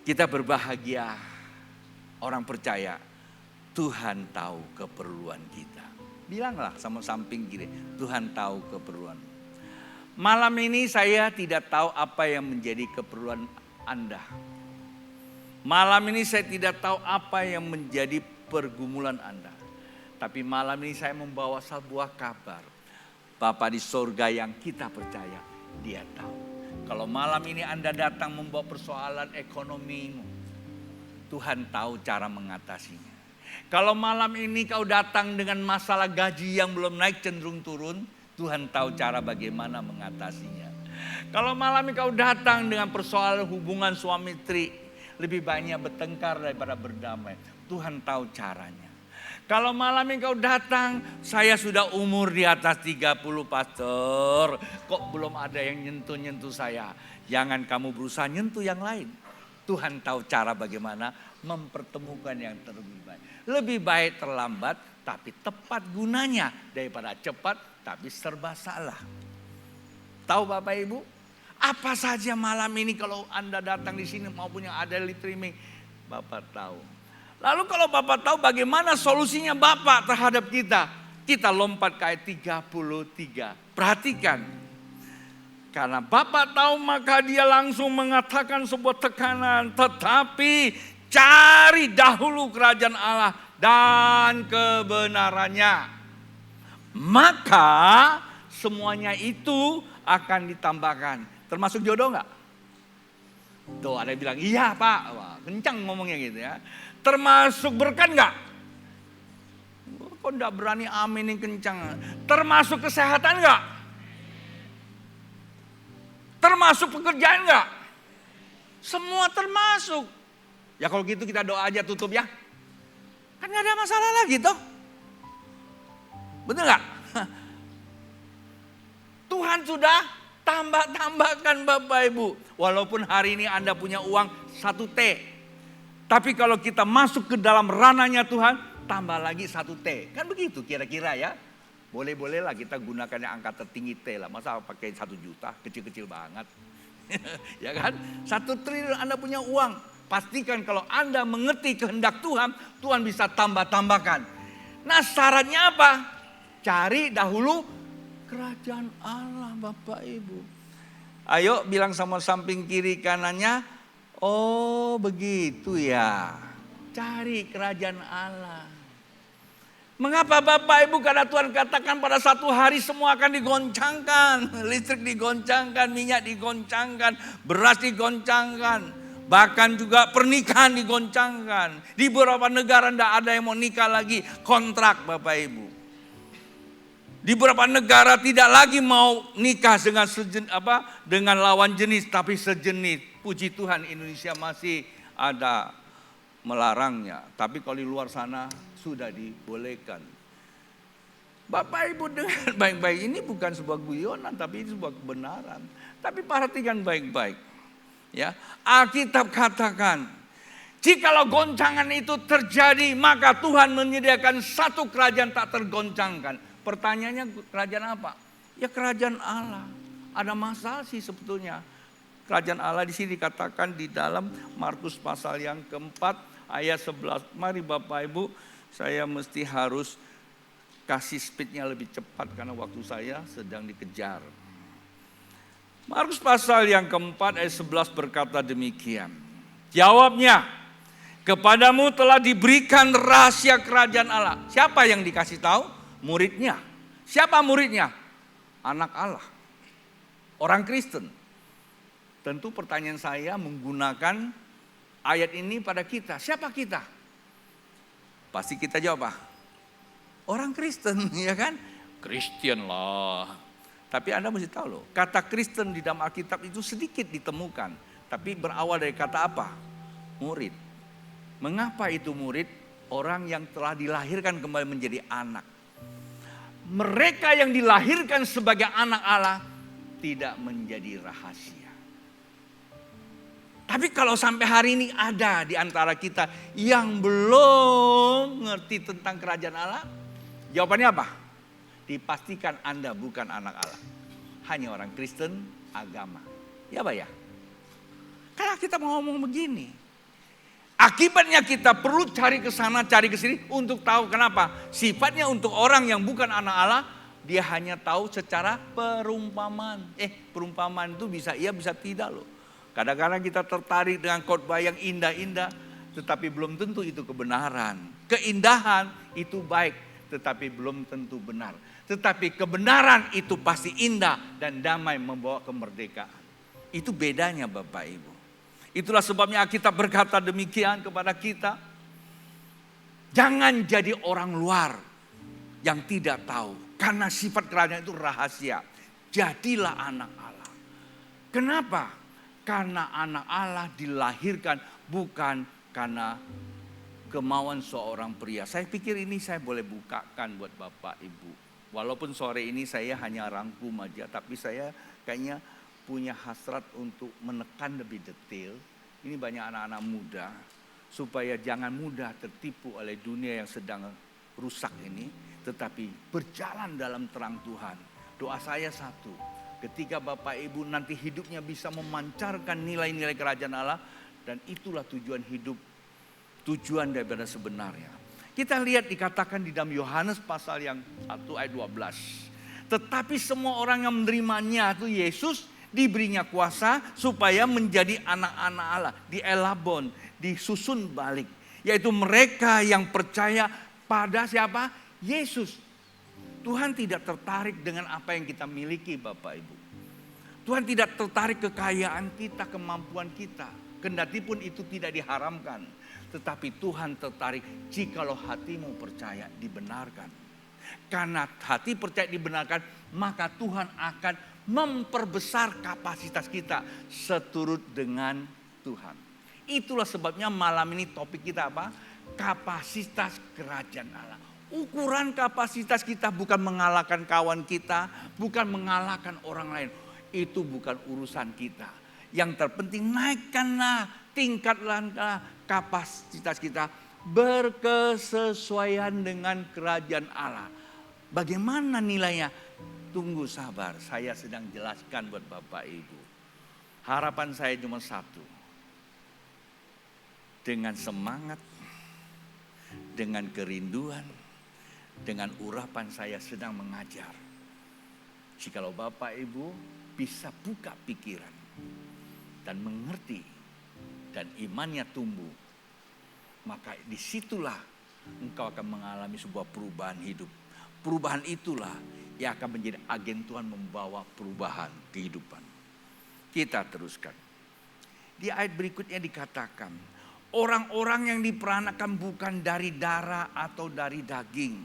Kita berbahagia, orang percaya Tuhan tahu keperluan kita. Bilanglah sama samping kiri, Tuhan tahu keperluan. Malam ini saya tidak tahu apa yang menjadi keperluan Anda. Malam ini saya tidak tahu apa yang menjadi pergumulan Anda. Tapi malam ini saya membawa sebuah kabar. Bapa di sorga yang kita percaya, Dia tahu. Kalau malam ini Anda datang membawa persoalan ekonomimu, Tuhan tahu cara mengatasinya. Kalau malam ini kau datang dengan masalah gaji yang belum naik cenderung turun, Tuhan tahu cara bagaimana mengatasinya. Kalau malam ini kau datang dengan persoalan hubungan suami istri, lebih banyak bertengkar daripada berdamai, Tuhan tahu caranya. Kalau malam ini kau datang, saya sudah umur di atas 30 pastor, kok belum ada yang nyentuh-nyentuh saya. Jangan kamu berusaha nyentuh yang lain. Tuhan tahu cara bagaimana mempertemukan yang terlebih baik. Lebih baik terlambat tapi tepat gunanya daripada cepat tapi serba salah. Tahu Bapak Ibu? Apa saja malam ini kalau Anda datang di sini maupun yang ada di streaming, Bapak tahu. Lalu kalau Bapak tahu bagaimana solusinya Bapak terhadap kita? Kita lompat ke ayat 33. Perhatikan. Karena Bapak tahu maka Dia langsung mengatakan sebuah tekanan. Tetapi cari dahulu kerajaan Allah dan kebenarannya. Maka semuanya itu akan ditambahkan. Termasuk jodoh enggak? Tuh ada yang bilang iya Pak. Wah, kencang ngomongnya gitu ya. Termasuk berkat enggak? Kok enggak berani aminin kencang. Termasuk kesehatan enggak? Termasuk pekerjaan enggak? Semua termasuk. Ya kalau gitu kita doa aja tutup ya. Kan gak ada masalah lagi toh. Betul gak? Tuhan sudah tambahkan Bapak Ibu. Walaupun hari ini Anda punya uang 1 T. Tapi kalau kita masuk ke dalam ranahnya Tuhan, tambah lagi 1 T. Kan begitu kira-kira ya. Boleh-boleh lah kita gunakan yang angka tertinggi T lah. Masa pakai 1 juta, kecil-kecil banget. Ya kan? 1 triliun Anda punya uang. Pastikan kalau Anda mengerti kehendak Tuhan, Tuhan bisa tambah-tambahkan. Nah syaratnya apa? Cari dahulu kerajaan Allah Bapak Ibu. Ayo bilang sama samping kiri kanannya, oh begitu ya. Cari kerajaan Allah. Mengapa Bapak Ibu? Karena Tuhan katakan pada satu hari semua akan digoncangkan. Listrik digoncangkan, minyak digoncangkan, beras digoncangkan. Bahkan juga pernikahan digoncangkan. Di beberapa negara tidak ada yang mau nikah lagi. Kontrak Bapak Ibu. Di beberapa negara tidak lagi mau nikah dengan lawan jenis. Tapi sejenis. Puji Tuhan Indonesia masih ada melarangnya. Tapi kalau di luar sana sudah dibolehkan. Bapak Ibu dengar baik-baik. Ini bukan sebuah guyonan. Tapi ini sebuah kebenaran. Tapi perhatikan baik-baik. Ya, Alkitab katakan Jikalau goncangan itu terjadi, maka Tuhan menyediakan satu kerajaan tak tergoncangkan. Pertanyaannya, kerajaan apa? Ya kerajaan Allah. Ada masalah sih sebetulnya. Kerajaan Allah di sini dikatakan di dalam Markus pasal yang keempat ayat 11. Mari Bapak Ibu, saya mesti harus kasih speednya lebih cepat karena waktu saya sedang dikejar. Markus pasal yang keempat ayat 11 berkata demikian. Jawabnya, kepadamu telah diberikan rahasia kerajaan Allah. Siapa yang dikasih tahu? Muridnya. Siapa muridnya? Anak Allah. Orang Kristen. Tentu pertanyaan saya menggunakan ayat ini pada kita. Siapa kita? Pasti kita jawab apa? Orang Kristen, ya kan? Kristen lah. Tapi Anda mesti tahu loh, kata Kristen di dalam Alkitab itu sedikit ditemukan. Tapi berawal dari kata apa? Murid. Mengapa itu murid? Orang yang telah dilahirkan kembali menjadi anak. Mereka yang dilahirkan sebagai anak Allah tidak menjadi rahasia. Tapi kalau sampai hari ini ada di antara kita yang belum ngerti tentang kerajaan Allah, jawabannya apa? Dipastikan Anda bukan anak Allah. Hanya orang Kristen agama. Ya Pak ya? Karena kita mau ngomong begini. Akibatnya kita perlu cari ke sana, cari ke sini untuk tahu kenapa. Sifatnya untuk orang yang bukan anak Allah, dia hanya tahu secara perumpamaan. Perumpamaan itu bisa iya bisa tidak loh. Kadang-kadang kita tertarik dengan khotbah yang indah-indah, tetapi belum tentu itu kebenaran. Keindahan itu baik, tetapi belum tentu benar. Tetapi kebenaran itu pasti indah dan damai membawa kemerdekaan. Itu bedanya Bapak Ibu. Itulah sebabnya Alkitab berkata demikian kepada kita. Jangan jadi orang luar yang tidak tahu. Karena sifat kerajaan itu rahasia. Jadilah anak Allah. Kenapa? Karena anak Allah dilahirkan bukan karena kemauan seorang pria. Saya pikir ini saya boleh bukakan buat Bapak Ibu. Walaupun sore ini saya hanya rangkum aja, tapi saya kayaknya punya hasrat untuk menekan lebih detail. Ini banyak anak-anak muda, supaya jangan mudah tertipu oleh dunia yang sedang rusak ini, tetapi berjalan dalam terang Tuhan. Doa saya satu, ketika Bapak Ibu nanti hidupnya bisa memancarkan nilai-nilai kerajaan Allah, dan itulah tujuan hidup, tujuan daripada sebenarnya. Kita lihat dikatakan di dalam Yohanes pasal yang 1 ayat 12. Tetapi semua orang yang menerimanya itu Yesus diberinya kuasa supaya menjadi anak-anak Allah. Dielabon, disusun balik. Yaitu mereka yang percaya pada siapa? Yesus. Tuhan tidak tertarik dengan apa yang kita miliki Bapak Ibu. Tuhan tidak tertarik kekayaan kita, kemampuan kita. Kendati pun itu tidak diharamkan. Tetapi Tuhan tertarik jikalau hatimu percaya dibenarkan. Karena hati percaya dibenarkan, maka Tuhan akan memperbesar kapasitas kita seturut dengan Tuhan. Itulah sebabnya malam ini topik kita apa? Kapasitas kerajaan Allah. Ukuran kapasitas kita bukan mengalahkan kawan kita, bukan mengalahkan orang lain. Itu bukan urusan kita. Yang terpenting naikkanlah, tingkatlah kapasitas kita berkesesuaian dengan kerajaan Allah. Bagaimana nilainya? Tunggu sabar, saya sedang jelaskan buat Bapak Ibu. Harapan saya cuma satu. Dengan semangat, dengan kerinduan, dengan urapan saya sedang mengajar. Jikalau Bapak Ibu bisa buka pikiran dan mengerti dan imannya tumbuh, maka disitulah engkau akan mengalami sebuah perubahan hidup. Perubahan itulah yang akan menjadi agen Tuhan membawa perubahan kehidupan. Kita teruskan. Di ayat berikutnya dikatakan, orang-orang yang diperanakan bukan dari darah atau dari daging,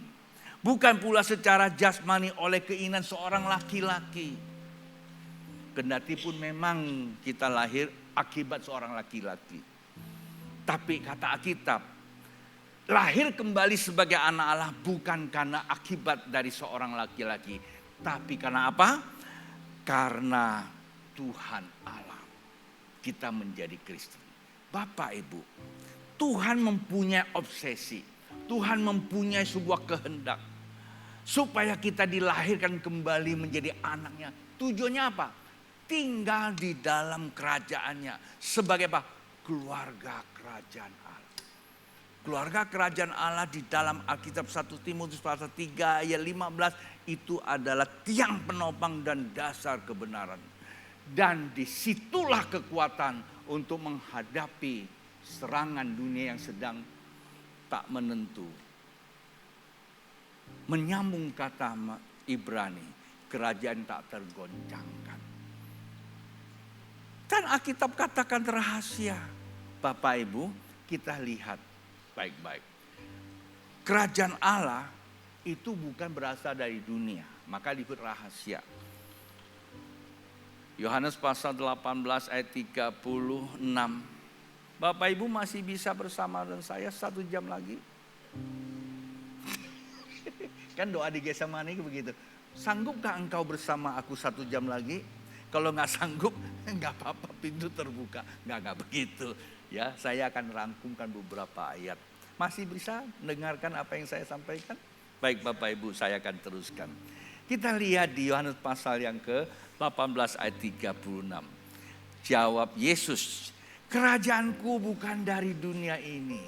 bukan pula secara jasmani oleh keinginan seorang laki-laki. Kendati pun memang kita lahir akibat seorang laki-laki. Tapi kata Alkitab, lahir kembali sebagai anak Allah bukan karena akibat dari seorang laki-laki. Tapi karena apa? Karena Tuhan Allah. Kita menjadi Kristen. Bapak Ibu, Tuhan mempunyai obsesi. Tuhan mempunyai sebuah kehendak. Supaya kita dilahirkan kembali menjadi anaknya. Tujuannya apa? Tinggal di dalam kerajaannya. Sebagai apa? Keluarga kerajaan Allah. Keluarga kerajaan Allah di dalam Alkitab 1 Timotius pasal 3 ayat 15 itu adalah tiang penopang dan dasar kebenaran. Dan disitulah kekuatan untuk menghadapi serangan dunia yang sedang tak menentu. Menyambung kata Ibrani, kerajaan tak tergoncangkan. Dan Alkitab katakan rahasia. Bapak Ibu, kita lihat baik-baik. Kerajaan Allah itu bukan berasal dari dunia, maka disebut rahasia. Yohanes pasal 18 ayat 36. Bapak Ibu masih bisa bersama dengan saya 1 jam lagi? Kan doa di Getsemani begitu. Sanggupkah engkau bersama aku 1 jam lagi? Kalau nggak sanggup, nggak apa-apa, pintu terbuka. Nggak begitu. Ya, saya akan rangkumkan beberapa ayat. Masih bisa dengarkan apa yang saya sampaikan? Baik Bapak Ibu, saya akan teruskan. Kita lihat di Yohanes pasal yang ke-18 ayat 36. Jawab Yesus, kerajaanku bukan dari dunia ini.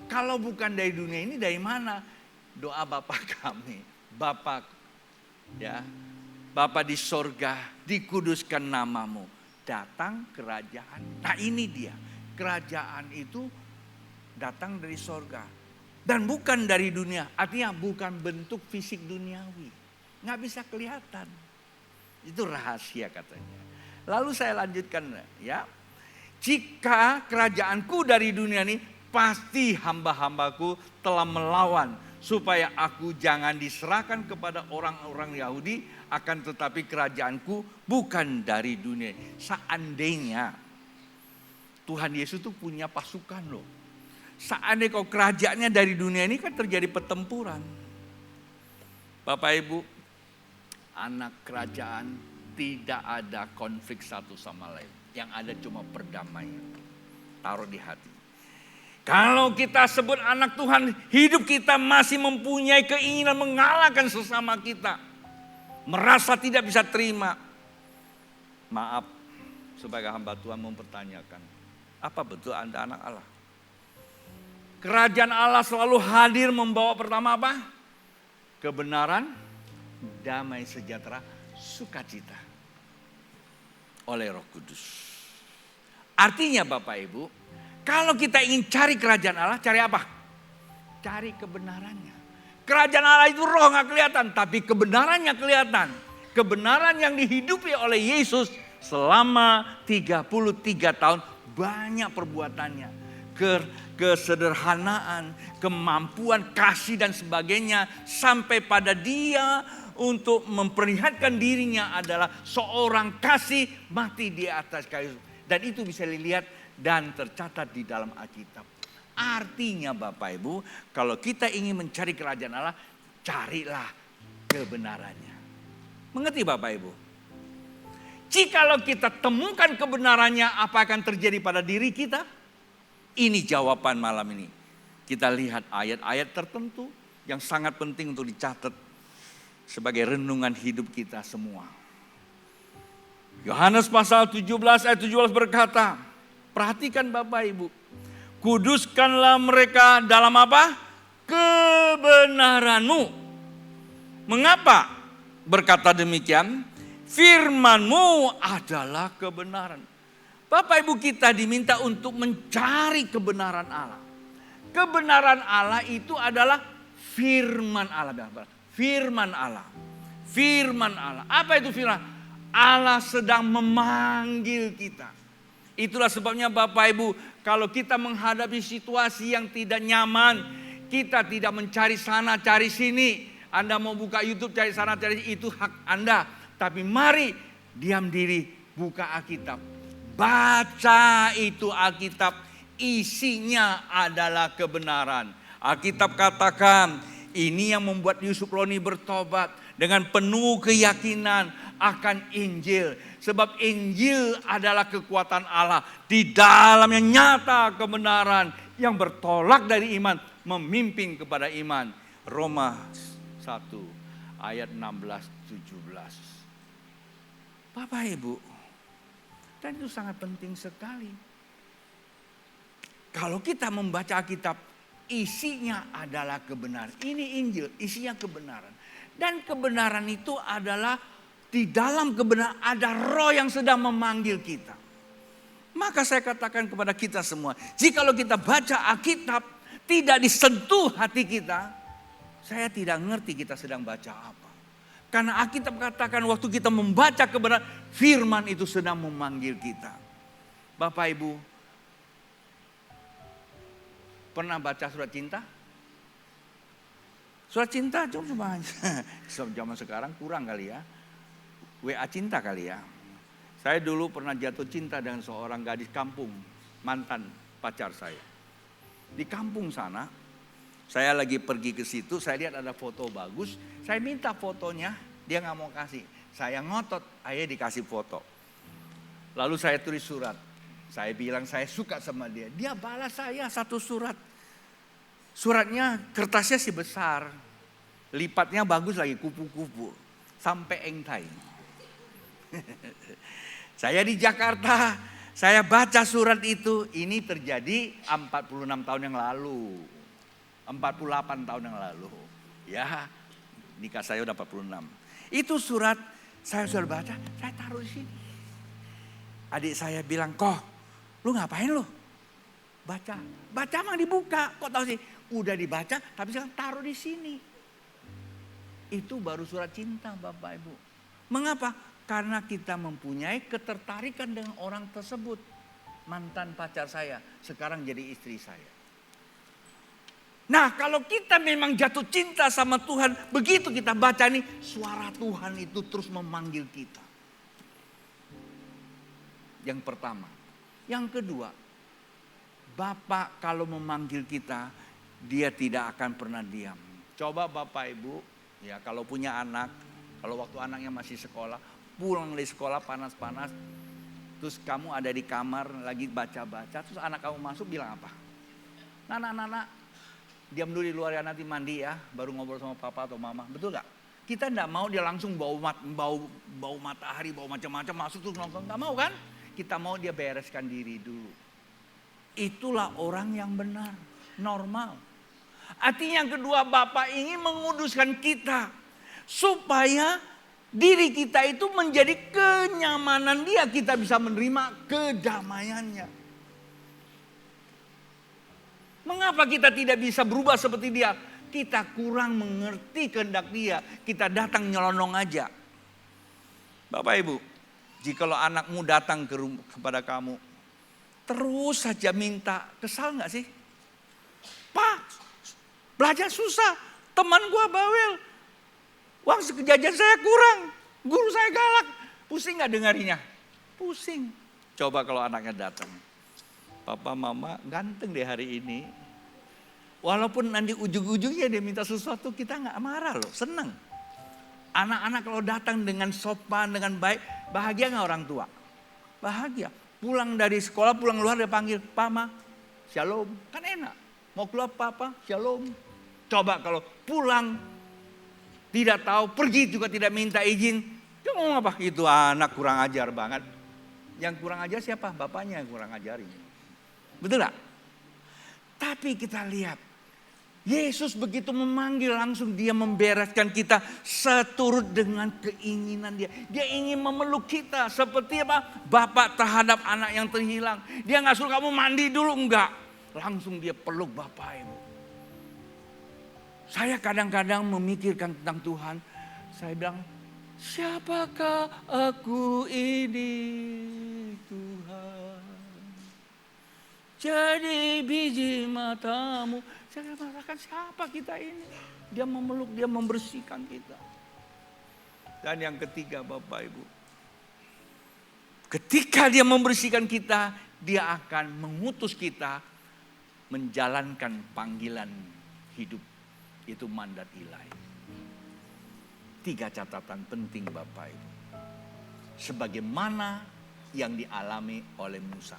Kalau bukan dari dunia ini, dari mana? Doa Bapa kami, Bapa ya, Bapa di sorga, dikuduskan namamu, datang kerajaan. Nah ini dia, kerajaan itu datang dari sorga dan bukan dari dunia. Artinya bukan bentuk fisik duniawi, nggak bisa kelihatan. Itu rahasia katanya. Lalu saya lanjutkan ya, jika kerajaanku dari dunia ini, pasti hamba-hambaku telah melawan supaya aku jangan diserahkan kepada orang-orang Yahudi, akan tetapi kerajaanku bukan dari dunia. Seandainya Tuhan Yesus itu punya pasukan loh. Seandainya kau kerajaannya dari dunia ini, kan terjadi pertempuran. Bapak Ibu, anak kerajaan tidak ada konflik satu sama lain. Yang ada cuma perdamaian. Taruh di hati. Kalau kita sebut anak Tuhan, hidup kita masih mempunyai keinginan mengalahkan sesama kita. Merasa tidak bisa terima. Maaf, sebagai hamba Tuhan mempertanyakan, apa betul Anda anak Allah? Kerajaan Allah selalu hadir membawa pertama apa? Kebenaran, damai sejahtera, sukacita. Oleh Roh Kudus. Artinya Bapak Ibu, kalau kita ingin cari kerajaan Allah, cari apa? Cari kebenarannya. Kerajaan Allah itu roh gak kelihatan, tapi kebenarannya kelihatan. Kebenaran yang dihidupi oleh Yesus selama 33 tahun, banyak perbuatannya. Kesederhanaan, kemampuan, kasih dan sebagainya. Sampai pada dia untuk memperlihatkan dirinya adalah seorang kasih mati di atas kayu. Dan itu bisa dilihat dan tercatat di dalam Alkitab. Artinya Bapak Ibu, kalau kita ingin mencari kerajaan Allah, carilah kebenarannya. Mengerti Bapak Ibu? Jikalau kita temukan kebenarannya, apa akan terjadi pada diri kita? Ini jawaban malam ini. Kita lihat ayat-ayat tertentu yang sangat penting untuk dicatat sebagai renungan hidup kita semua. Yohanes pasal 17 ayat 17 berkata, perhatikan Bapak Ibu. Kuduskanlah mereka dalam apa? Kebenaranmu. Mengapa berkata demikian? Firman-Mu adalah kebenaran. Bapak Ibu, kita diminta untuk mencari kebenaran Allah. Kebenaran Allah itu adalah firman Allah. Firman Allah. Firman Allah. Apa itu firman? Allah sedang memanggil kita. Itulah sebabnya Bapak Ibu, kalau kita menghadapi situasi yang tidak nyaman, kita tidak mencari sana cari sini. Anda mau buka YouTube cari sana cari sini, itu hak Anda. Tapi mari diam diri, buka Alkitab. Baca itu Alkitab, isinya adalah kebenaran. Alkitab katakan, ini yang membuat Yusuf Roni bertobat dengan penuh keyakinan akan Injil. Sebab Injil adalah kekuatan Allah. Di dalamnya nyata kebenaran. yang bertolak dari iman memimpin kepada iman. Roma 1 ayat 16-17. Bapak Ibu, dan itu sangat penting sekali. Kalau kita membaca Alkitab, isinya adalah kebenaran. Ini Injil, isinya kebenaran. Dan kebenaran itu adalah di dalam kebenaran ada roh yang sedang memanggil kita. Maka saya katakan kepada kita semua, jikalau kita baca Alkitab tidak disentuh hati kita, saya tidak ngerti kita sedang baca apa. Karena Alkitab katakan waktu kita membaca kebenaran, firman itu sedang memanggil kita. Bapak Ibu, pernah baca surat cinta? Surat cinta cuma zaman sekarang kurang kali ya. WA cinta kali ya. Saya dulu pernah jatuh cinta dengan seorang gadis kampung, mantan pacar saya. Di kampung sana, saya lagi pergi ke situ, saya lihat ada foto bagus, saya minta fotonya, dia nggak mau kasih. Saya ngotot, ayo dikasih foto. Lalu saya tulis surat. Saya bilang saya suka sama dia. Dia balas saya satu surat. Suratnya kertasnya sih besar. Lipatnya bagus lagi, kupu-kupu. Sampai engtai. Saya di Jakarta, saya baca surat itu. Ini terjadi 46 tahun yang lalu. 48 tahun yang lalu. Ya, nikah saya udah 46. Itu surat saya sudah baca, saya taruh di sini. Adik saya bilang, "Kok, lu ngapain lu? Baca. Baca mah dibuka. Kok tahu sih? Udah dibaca, tapi sekarang taruh di sini." Itu baru surat cinta, Bapak Ibu. Mengapa? Karena kita mempunyai ketertarikan dengan orang tersebut. Mantan pacar saya, sekarang jadi istri saya. Nah, kalau kita memang jatuh cinta sama Tuhan, begitu kita baca nih, suara Tuhan itu terus memanggil kita. Yang pertama. Yang kedua, Bapak kalau memanggil kita, dia tidak akan pernah diam. Coba Bapak Ibu, ya kalau punya anak, kalau waktu anaknya masih sekolah, pulang dari sekolah panas-panas, terus kamu ada di kamar lagi baca-baca, terus anak kamu masuk bilang apa? Nana, diam dulu di luar ya, nanti mandi ya, baru ngobrol sama papa atau mama. Betul gak? Kita gak mau dia langsung bau matahari, bau macam-macam masuk terus nonton. Gak mau kan? Kita mau dia bereskan diri dulu. Itulah orang yang benar, normal. Artinya yang kedua, Bapak ingin menguduskan kita. Supaya diri kita itu menjadi kenyamanan dia. Kita bisa menerima kedamaiannya. Mengapa kita tidak bisa berubah seperti dia? Kita kurang mengerti kehendak dia. Kita datang nyelonong aja. Bapak Ibu, jikalau anakmu datang kepada kamu, terus saja minta, kesal gak sih? Pak, belajar susah, teman gua bawel, uang jajan saya kurang, guru saya galak. Pusing gak dengarinya? Pusing. Coba kalau anaknya datang, papa mama ganteng deh hari ini. Walaupun nanti ujung-ujungnya dia minta sesuatu, kita gak marah loh, senang. Anak-anak kalau datang dengan sopan, dengan baik, bahagia gak orang tua? Bahagia. Pulang dari sekolah, pulang luar dia panggil, "Pama, shalom." Kan enak. Mau keluar papa, shalom. Coba kalau pulang tidak tahu, pergi juga tidak minta izin. Dia ngomong apa? Itu anak kurang ajar banget. Yang kurang ajar siapa? Bapaknya yang kurang ajarin. Betul gak? Tapi kita lihat, Yesus begitu memanggil langsung dia membereskan kita seturut dengan keinginan dia. Dia ingin memeluk kita seperti apa? Bapak terhadap anak yang terhilang. Dia gak suruh kamu mandi dulu, enggak. Langsung dia peluk Bapak Ibu. Saya kadang-kadang memikirkan tentang Tuhan. Saya bilang, siapakah aku ini Tuhan? Jadi biji matamu. Saya merasakan siapa kita ini. Dia memeluk, dia membersihkan kita. Dan yang ketiga Bapak Ibu. Ketika dia membersihkan kita, dia akan mengutus kita menjalankan panggilan hidup. Itu mandat ilahi. 3 catatan penting Bapak Ibu. Sebagaimana yang dialami oleh Musa.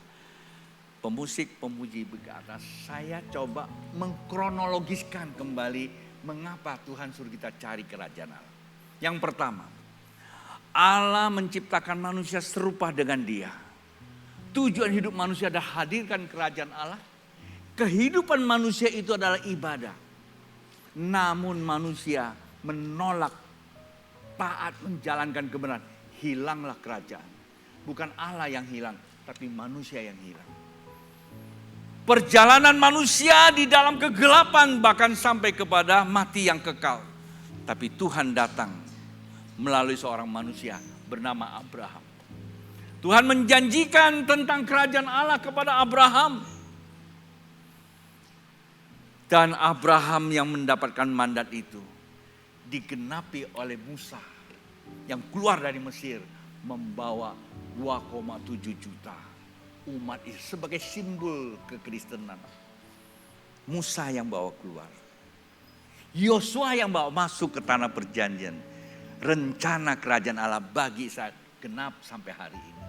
pemusik, pemuji berkata, saya coba mengkronologiskan kembali mengapa Tuhan suruh kita cari kerajaan Allah. Yang pertama, Allah menciptakan manusia serupa dengan Dia. Tujuan hidup manusia adalah hadirkan kerajaan Allah. Kehidupan manusia itu adalah ibadah. Namun manusia menolak taat menjalankan kebenaran. Hilanglah kerajaan. Bukan Allah yang hilang, tapi manusia yang hilang. Perjalanan manusia di dalam kegelapan bahkan sampai kepada mati yang kekal. Tapi Tuhan datang melalui seorang manusia bernama Abraham. Tuhan menjanjikan tentang kerajaan Allah kepada Abraham. Dan Abraham yang mendapatkan mandat itu digenapi oleh Musa yang keluar dari Mesir membawa 2,7 juta umat Israel sebagai simbol kekristenan. Musa yang bawa keluar. Yosua yang bawa masuk ke tanah perjanjian. Rencana kerajaan Allah bagi saat genap sampai hari ini.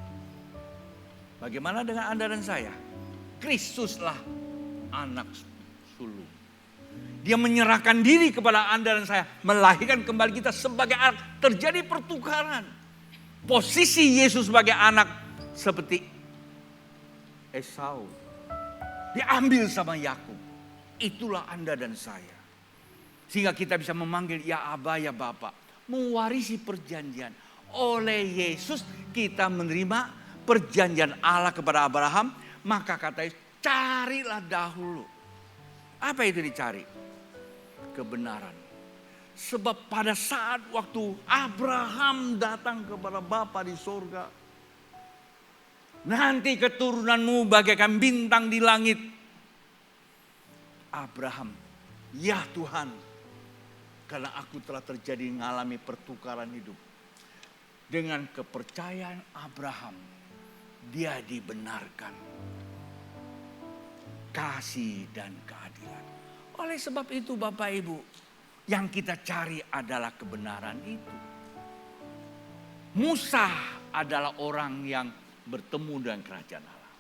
Bagaimana dengan Anda dan saya? Kristuslah anak sulung. Dia menyerahkan diri kepada Anda dan saya. Melahirkan kembali kita sebagai anak. Terjadi pertukaran. Posisi Yesus sebagai anak seperti Esau. Diambil sama Yakub. Itulah Anda dan saya. Sehingga kita bisa memanggil ya Aba, ya Bapa. Mewarisi perjanjian. Oleh Yesus kita menerima perjanjian Allah kepada Abraham. Maka kata Yesus, carilah dahulu. Apa itu dicari? Kebenaran. Sebab pada saat waktu Abraham datang kepada Bapa di sorga. Nanti keturunanmu bagaikan bintang di langit. Abraham, ya Tuhan. Karena aku telah terjadi mengalami pertukaran hidup. Dengan kepercayaan Abraham, dia dibenarkan. Kasih dan keadilan. Oleh sebab itu Bapak Ibu, yang kita cari adalah kebenaran itu. Musa adalah orang yang bertemu dengan kerajaan Allah.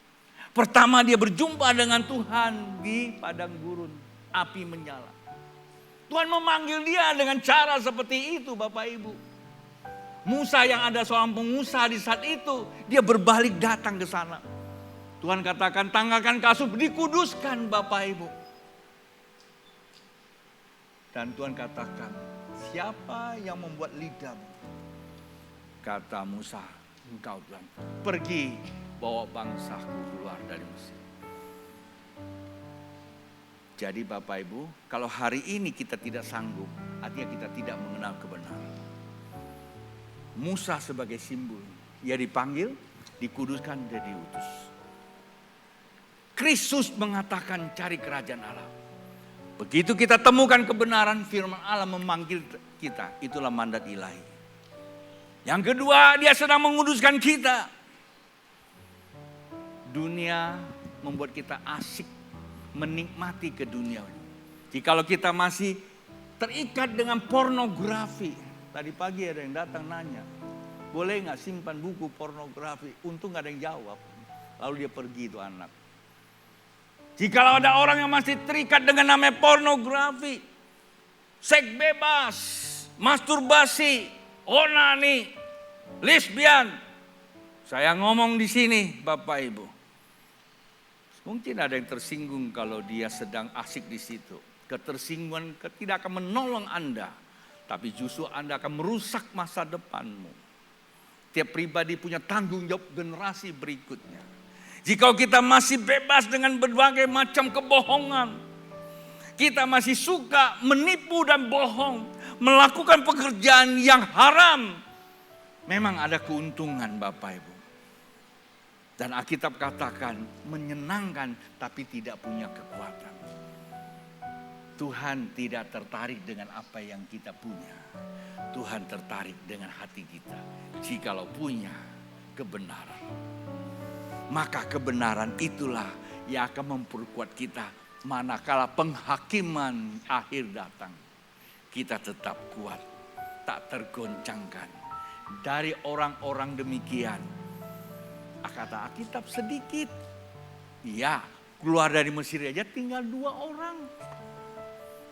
Pertama dia berjumpa dengan Tuhan di padang gurun, api menyala. Tuhan memanggil dia dengan cara seperti itu Bapak Ibu. Musa yang ada seorang pengusaha di saat itu, dia berbalik datang ke sana. Tuhan katakan tanggalkan kasut, dikuduskan Bapak Ibu. Dan Tuhan katakan, siapa yang membuat lidahmu? Kata Musa, engkau Tuhan, pergi bawa bangsaku keluar dari Mesir. Jadi Bapak Ibu, kalau hari ini kita tidak sanggup, artinya kita tidak mengenal kebenaran. Musa sebagai simbol, ia dipanggil, dikuduskan, dan diutus. Kristus mengatakan cari kerajaan Allah. Begitu kita temukan kebenaran, firman Allah memanggil kita. Itulah mandat ilahi. Yang kedua, dia sedang menguduskan kita. Dunia membuat kita asik menikmati keduniaan. Jikalau kita masih terikat dengan pornografi. Tadi pagi ada yang datang nanya, boleh gak simpan buku pornografi? Untung gak ada yang jawab. Lalu dia pergi itu anak. Jikalau ada orang yang masih terikat dengan namanya pornografi, seks bebas, masturbasi, onani, lesbian. Saya ngomong di sini Bapak Ibu. Mungkin ada yang tersinggung kalau dia sedang asik di situ. Ketersinggungan tidak akan menolong Anda. Tapi justru Anda akan merusak masa depanmu. Tiap pribadi punya tanggung jawab generasi berikutnya. Jika kita masih bebas dengan berbagai macam kebohongan. Kita masih suka menipu dan bohong. Melakukan pekerjaan yang haram. Memang ada keuntungan Bapak Ibu. Dan Alkitab katakan menyenangkan tapi tidak punya kekuatan. Tuhan tidak tertarik dengan apa yang kita punya. Tuhan tertarik dengan hati kita. Jikalau punya kebenaran. Maka kebenaran itulah yang akan memperkuat kita. Manakala penghakiman akhir datang. Kita tetap kuat. Tak tergoncangkan. Dari orang-orang demikian. Kata Alkitab sedikit. Iya, keluar dari Mesir aja tinggal 2 orang.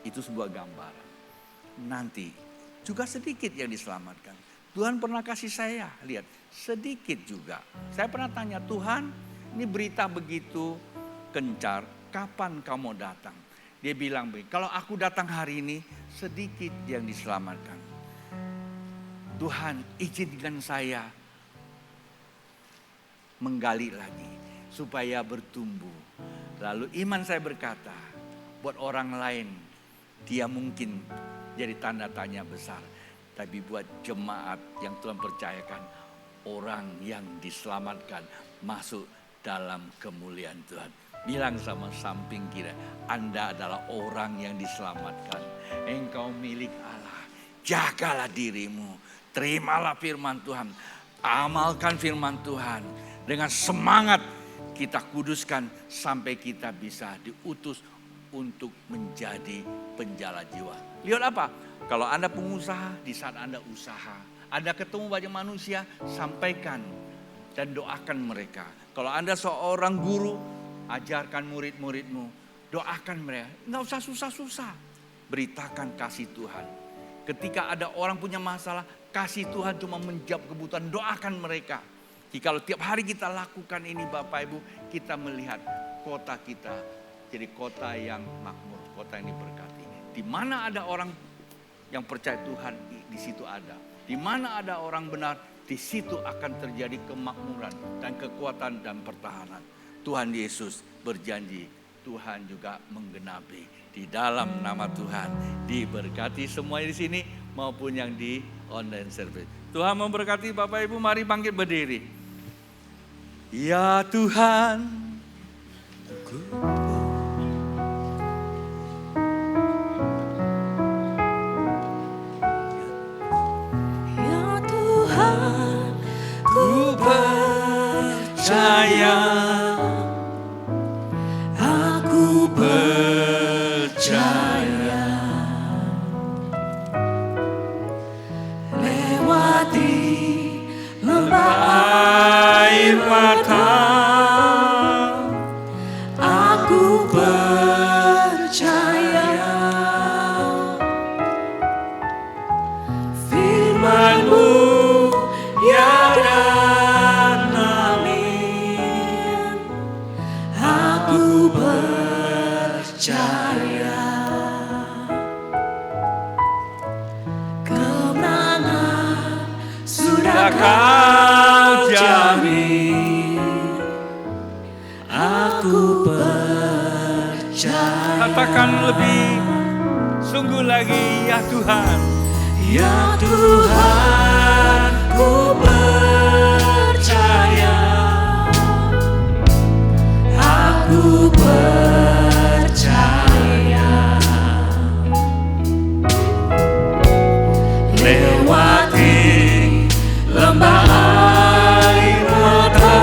Itu sebuah gambaran. Nanti juga sedikit yang diselamatkan. Tuhan pernah kasih saya, lihat, sedikit juga. Saya pernah tanya, Tuhan, ini berita begitu kencar, kapan kamu datang? Dia bilang begini, kalau aku datang hari ini, sedikit yang diselamatkan. Tuhan, izinkan saya menggali lagi, supaya bertumbuh. Lalu iman saya berkata, buat orang lain, dia mungkin jadi tanda tanya besar. Tapi buat jemaat yang Tuhan percayakan, orang yang diselamatkan masuk dalam kemuliaan Tuhan. Bilang sama samping kiri, Anda adalah orang yang diselamatkan. Engkau milik Allah. Jagalah dirimu. Terimalah firman Tuhan. Amalkan firman Tuhan. Dengan semangat kita kuduskan sampai kita bisa diutus untuk menjadi penjala jiwa. Lihat apa? Kalau Anda pengusaha, di saat Anda usaha, Anda ketemu banyak manusia, sampaikan dan doakan mereka. Kalau Anda seorang guru, ajarkan murid-muridmu, doakan mereka. Nggak usah susah-susah, beritakan kasih Tuhan. Ketika ada orang punya masalah, kasih Tuhan cuma menjawab kebutuhan, doakan mereka. Kalau tiap hari kita lakukan ini Bapak Ibu, kita melihat kota kita jadi kota yang makmur, kota yang diberkati. Di mana ada orang yang percaya Tuhan, di situ ada. Di mana ada orang benar, di situ akan terjadi kemakmuran dan kekuatan dan pertahanan. Tuhan Yesus berjanji, Tuhan juga menggenapi. Di dalam nama Tuhan diberkati semua di sini maupun yang di online service. Tuhan memberkati Bapak Ibu, mari bangkit berdiri. Ya Tuhan, ya Tuhan, ku percaya, aku percaya, lewati lembah air mata, aku percaya, firman-Mu ya dan amin, aku percaya, kemenangan sudah Kau jamin, aku percaya. katakan lebih sungguh lagi, ya Tuhan. Ya Tuhan, ku percaya, aku percaya, lewati lembah air mata,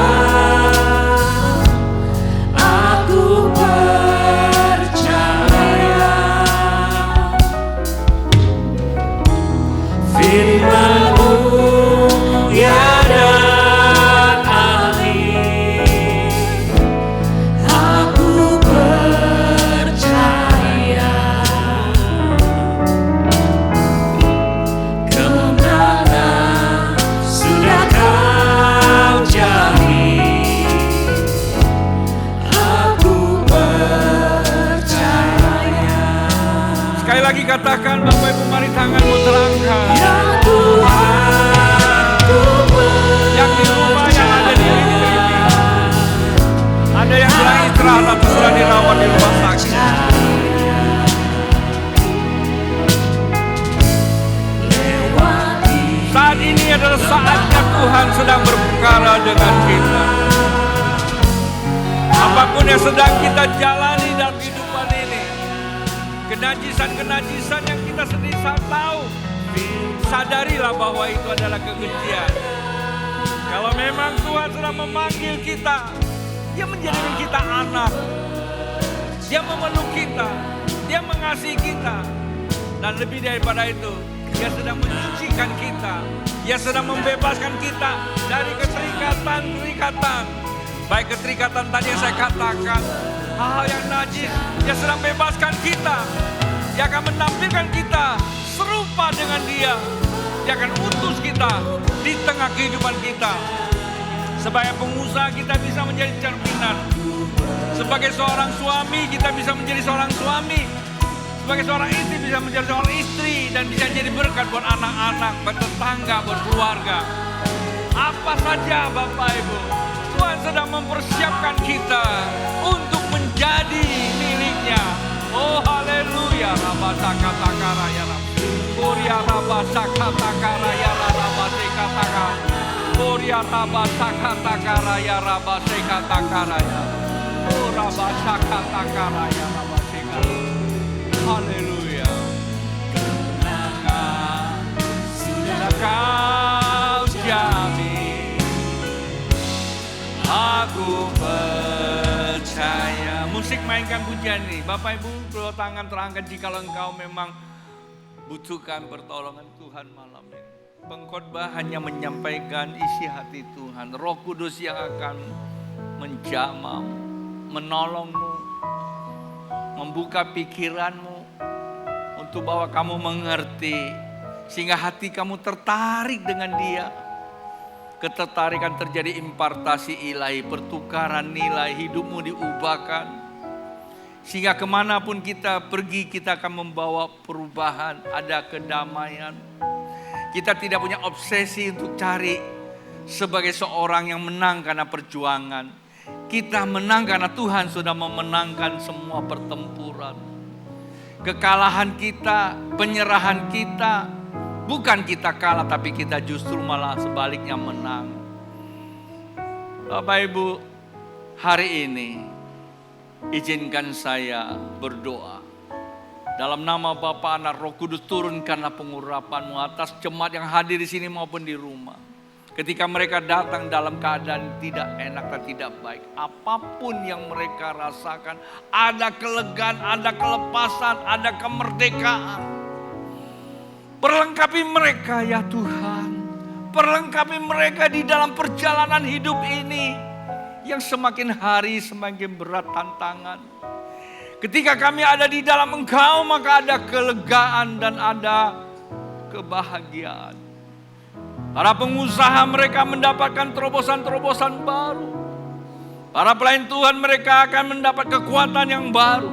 aku percaya, firman-Mu ya dan amin, aku percaya, kemenangan sudah Kau jamin, aku percaya. Sekali lagi katakan Bapak Ibu, mari tanganmu terangkat. Ya Tuhan, ku Yang di rumah, yang ada di ini. Ada yang sedang istirahat atau sedang dirawat di rumah sakit. lewati Saat ini adalah saatnya Tuhan sedang berperkara dengan kita. Apapun yang sedang kita jalani dalam kehidupan ini, kenajisan-kenajisan yang kita sendiri tahu, sadarilah bahwa itu adalah kebencian. Kalau memang Tuhan sedang memanggil kita, Dia menjadikan kita anak, Dia memeluk kita, Dia mengasihi kita, dan lebih daripada itu, Dia sedang menyucikan kita, Dia sedang membebaskan kita dari keterikatan-keterikatan, Baik keterikatan tadi yang saya katakan, hal-hal yang najis yang sedang bebaskan kita, dia akan menampilkan kita serupa dengan dia. Dia akan utus kita di tengah kehidupan kita. Sebagai pengusaha kita bisa menjadi cerminan. Sebagai seorang suami kita bisa menjadi seorang suami. Sebagai seorang istri bisa menjadi seorang istri. Dan bisa jadi berkat buat anak-anak, buat tetangga, buat keluarga. Apa saja Bapak Ibu, Tuhan sedang mempersiapkan kita untuk menjadi miliknya. Oh haleluya. Rabasakatakara ya Rab. Korea rabasakatakara ya rabasekataka. Korea rabasakatakara ya rabasekataka ya. Oh rabasakatakara ya rabasekataka. Haleluya. Kemenangan sudah kau jamin. Aku percaya. Musik mainkan pujian ini. Bapak Ibu, kedua tangan terangkat jika engkau memang butuhkan pertolongan Tuhan malam ini. Pengkhotbah hanya menyampaikan isi hati Tuhan. Roh Kudus yang akan menjamah, menolongmu, membuka pikiranmu untuk bahwa kamu mengerti, sehingga hati kamu tertarik dengan dia. Ketertarikan terjadi impartasi ilahi, pertukaran nilai, hidupmu diubahkan. Sehingga kemanapun kita pergi, kita akan membawa perubahan, ada kedamaian. Kita tidak punya obsesi untuk cari sebagai seorang yang menang karena perjuangan. Kita menang karena Tuhan sudah memenangkan semua pertempuran. Kekalahan kita, penyerahan kita, bukan kita kalah tapi kita justru malah sebaliknya menang. Bapak Ibu, hari ini izinkan saya berdoa. Dalam nama Bapa, Anak, Roh Kudus, turunkanlah pengurapan-Mu atas jemaat yang hadir di sini maupun di rumah. Ketika mereka datang dalam keadaan tidak enak dan tidak baik, apapun yang mereka rasakan, ada kelegaan, ada kelepasan, ada kemerdekaan. Perlengkapi mereka ya Tuhan. Perlengkapi mereka di dalam perjalanan hidup ini yang semakin hari semakin berat tantangan. Ketika kami ada di dalam Engkau, maka ada kelegaan dan ada kebahagiaan. Para pengusaha mereka mendapatkan terobosan-terobosan baru. Para pelayan Tuhan mereka akan mendapat kekuatan yang baru.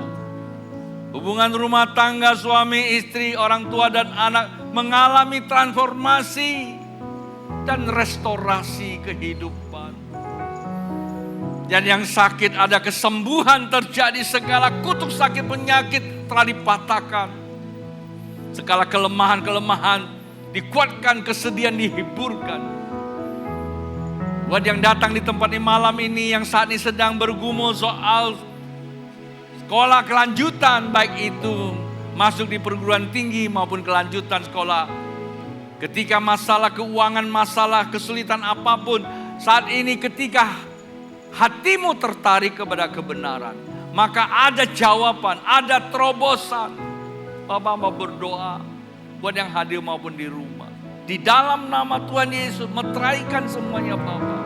Hubungan rumah tangga, suami, istri, orang tua dan anak mengalami transformasi dan restorasi kehidupan. Dan yang sakit ada kesembuhan terjadi, segala kutuk sakit penyakit telah dipatahkan. Segala kelemahan-kelemahan dikuatkan, kesedihan dihiburkan. Buat yang datang di tempat ini malam ini, yang saat ini sedang bergumul soal sekolah kelanjutan, baik itu masuk di perguruan tinggi maupun kelanjutan sekolah. Ketika masalah keuangan, masalah kesulitan apapun, saat ini ketika hatimu tertarik kepada kebenaran, maka ada jawaban, ada terobosan. Bapak mau berdoa buat yang hadir maupun di rumah. Di dalam nama Tuhan Yesus, meteraikan semuanya Bapak.